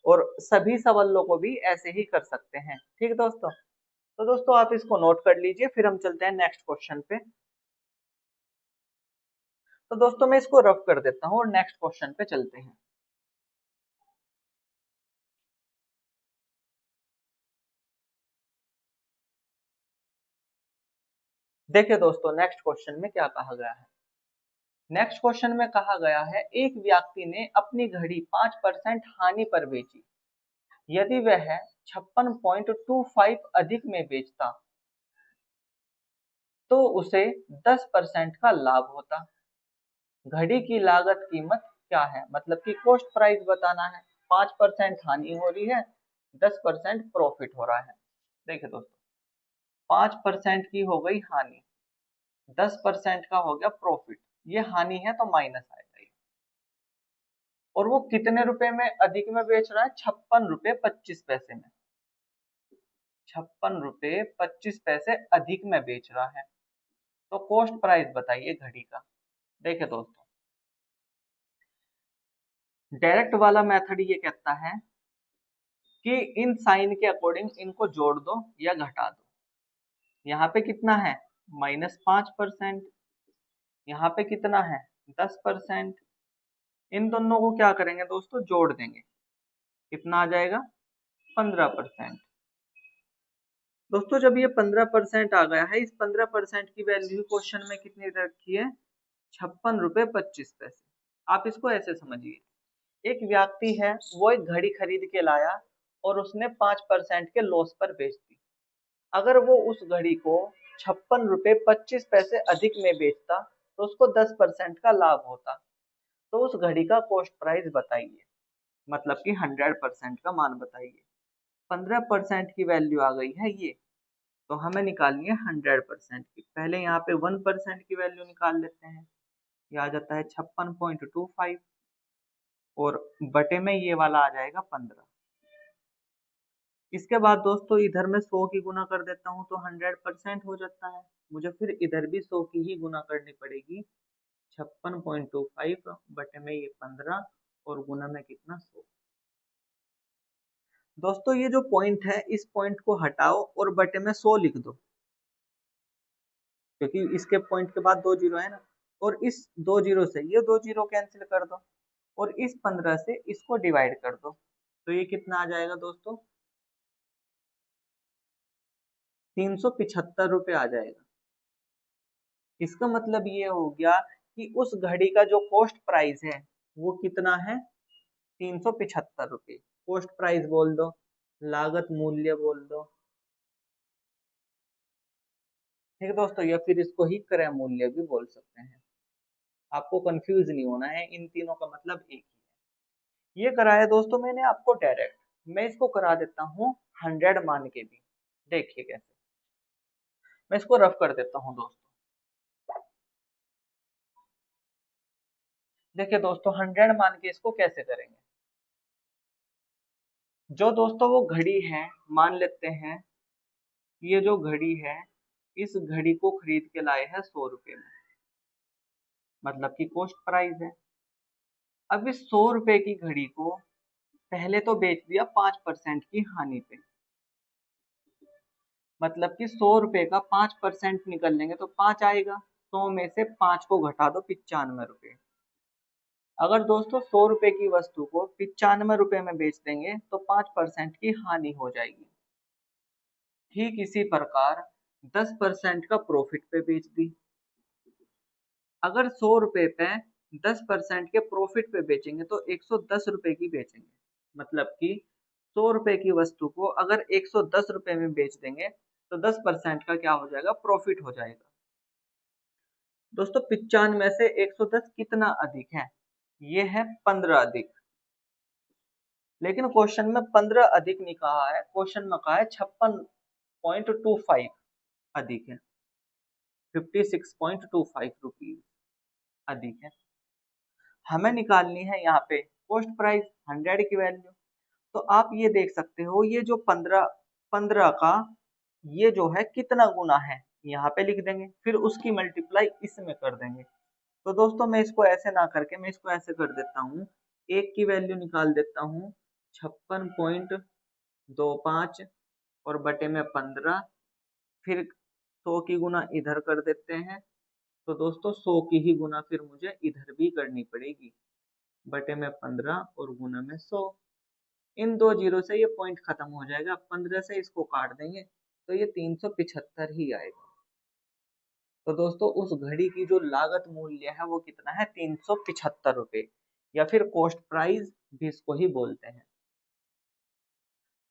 और सभी सवालों को भी ऐसे ही कर सकते हैं। ठीक दोस्तों, तो दोस्तों आप इसको नोट कर लीजिए, फिर हम चलते हैं नेक्स्ट क्वेश्चन पे। तो दोस्तों मैं इसको रफ कर देता हूँ और नेक्स्ट क्वेश्चन पे चलते हैं। देखिए दोस्तों, नेक्स्ट क्वेश्चन में क्या कहा गया है। नेक्स्ट क्वेश्चन में कहा गया है, एक व्यक्ति ने अपनी घड़ी 5% हानि पर बेची। यदि वह 56.25 अधिक में बेचता तो उसे 10% का लाभ होता। घड़ी की लागत कीमत क्या है? मतलब कि कॉस्ट प्राइस बताना है। 5% हानि हो रही है 10% प्रॉफिट हो रहा है। देखिए दोस्तों, 5% की हो गई हानि, 10% का हो गया प्रॉफिट। ये हानि है तो माइनस आएगा ये। और वो कितने रुपए में अधिक में बेच रहा है? 56 रुपए 25 पैसे में। 56 रुपए 25 पैसे अधिक में बेच रहा है। तो कॉस्ट प्राइस बताइए घड़ी का। देखिए दोस्तों, डायरेक्ट वाला मेथड ये कहता है कि इन साइन के अकॉर्डिंग इनको जोड़ दो या घटा दो। यहाँ पे कितना है? -5%। यहाँ पे कितना है? 10%। इन दोनों को क्या करेंगे दोस्तों? जोड़ देंगे। कितना आ जाएगा? 15%। दोस्तों जब ये 15% आ गया है, इस 15% की वैल्यू क्वेश्चन में कितनी रखी है? 56 रुपए 25 पैसे। आप इसको ऐसे समझिए, एक व्यक्ति है, वो एक घड़ी खरीद के लाया और उसने 5% के लॉस पर बेच दी। अगर वो उस घड़ी को 56 रुपए 25 पैसे अधिक में बेचता तो उसको 10% का लाभ होता। तो उस घड़ी का कॉस्ट प्राइस बताइए, मतलब कि 100% का मान बताइए। 15% की वैल्यू आ गई है ये, तो हमें निकालनी है 100% की। पहले यहाँ पे 1% की वैल्यू निकाल लेते हैं। ये आ जाता है 56.25 और बटे में ये वाला आ जाएगा 15। इसके बाद दोस्तों इधर मैं 100 की गुना कर देता हूँ तो 100% हो जाता है। मुझे फिर इधर भी 100 की ही गुना करनी पड़ेगी। 56.25 बटे में ये 15 और गुना में कितना? 100। दोस्तों ये जो पॉइंट है, इस पॉइंट को हटाओ और बटे में 100 लिख दो, क्योंकि इसके पॉइंट के बाद 2 जीरो है ना। और इस 2 जीरो से ये 2 जीरो कैंसिल कर दो और इस 15 से इसको डिवाइड कर दो। तो ये कितना आ जाएगा दोस्तों? 375 रुपए आ जाएगा। इसका मतलब ये हो गया कि उस घड़ी का जो कॉस्ट प्राइस है वो कितना है? 375 रुपए। कॉस्ट प्राइस बोल दो, लागत मूल्य बोल दो। ठीक है दोस्तों, या फिर इसको ही क्रय मूल्य भी बोल सकते हैं। आपको कंफ्यूज नहीं होना है, इन तीनों का मतलब एक ही है। ये कराया दोस्तों मैंने आपको डायरेक्ट। मैं इसको करा देता हूँ 100 मान के भी। देखिए कैसे, मैं इसको रफ कर देता हूँ दोस्तों। देखिए दोस्तों, 100 मान के इसको कैसे करेंगे? जो दोस्तों वो घड़ी है, मान लेते हैं ये जो घड़ी है, इस घड़ी को खरीद के लाए हैं 100 रुपए में, मतलब कि कॉस्ट प्राइस है। अब इस 100 रुपए की घड़ी को पहले तो बेच दिया 5% की हानि पे, मतलब कि 100 रुपए का 5% निकल लेंगे तो 5 आएगा। 100 में से 5 को घटा दो, 95 रुपए। अगर दोस्तों 100 रुपए की वस्तु को 95 रुपए में बेच देंगे तो 5% की हानि हो जाएगी। ठीक इसी प्रकार 10% का प्रॉफिट पे बेच दी। अगर 100 रुपए पे 10% के प्रॉफिट पे बेचेंगे तो 110 रुपए की बेचेंगे, मतलब कि 100 रुपए की वस्तु को अगर 110 रुपए में बेच देंगे तो 10% का क्या हो जाएगा? प्रॉफिट हो जाएगा। दोस्तों 95 में से 110 कितना अधिक है? ये है 15 अधिक। लेकिन क्वेश्चन में 15 अधिक नहीं कहा है, क्वेश्चन में कहा है 56.25 अधिक है। 56.25 रुपीज अधिक है। हमें निकालनी है यहाँ पे कॉस्ट प्राइस, 100 की वैल्यू। तो आप ये देख सकते हो, ये जो 15 का ये जो है कितना गुना है, यहाँ पे लिख देंगे, फिर उसकी मल्टीप्लाई इसमें कर देंगे। तो दोस्तों मैं इसको ऐसे ना करके मैं इसको ऐसे कर देता हूँ, एक की वैल्यू निकाल देता हूँ 56.25 और बटे में 15, फिर 100 की गुना इधर कर देते हैं। तो दोस्तों 100 की ही गुना फिर मुझे इधर भी करनी पड़ेगी, बटे में 15 और गुना में 100। इन दो जीरो से ये पॉइंट खत्म हो जाएगा। 15 से इसको काट देंगे तो ये 375 ही आएगा। तो दोस्तों उस घड़ी की जो लागत मूल्य है वो कितना है? 375 रुपए, या फिर कॉस्ट प्राइस भी इसको ही बोलते हैं।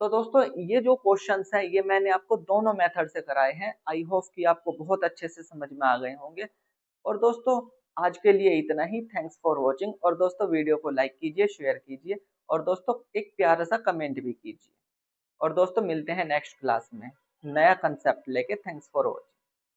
तो दोस्तों ये जो क्वेश्चंस है ये मैंने आपको दोनों मेथड से कराए हैं। आई होप कि आपको बहुत अच्छे से समझ में आ गए होंगे। और दोस्तों आज के लिए इतना ही। Thanks for watching. और दोस्तों वीडियो को लाइक कीजिए, शेयर कीजिए और दोस्तों एक प्यारा सा कमेंट भी कीजिए। और दोस्तों मिलते हैं नेक्स्ट क्लास में नया कंसेप्ट लेके। Thanks for watching.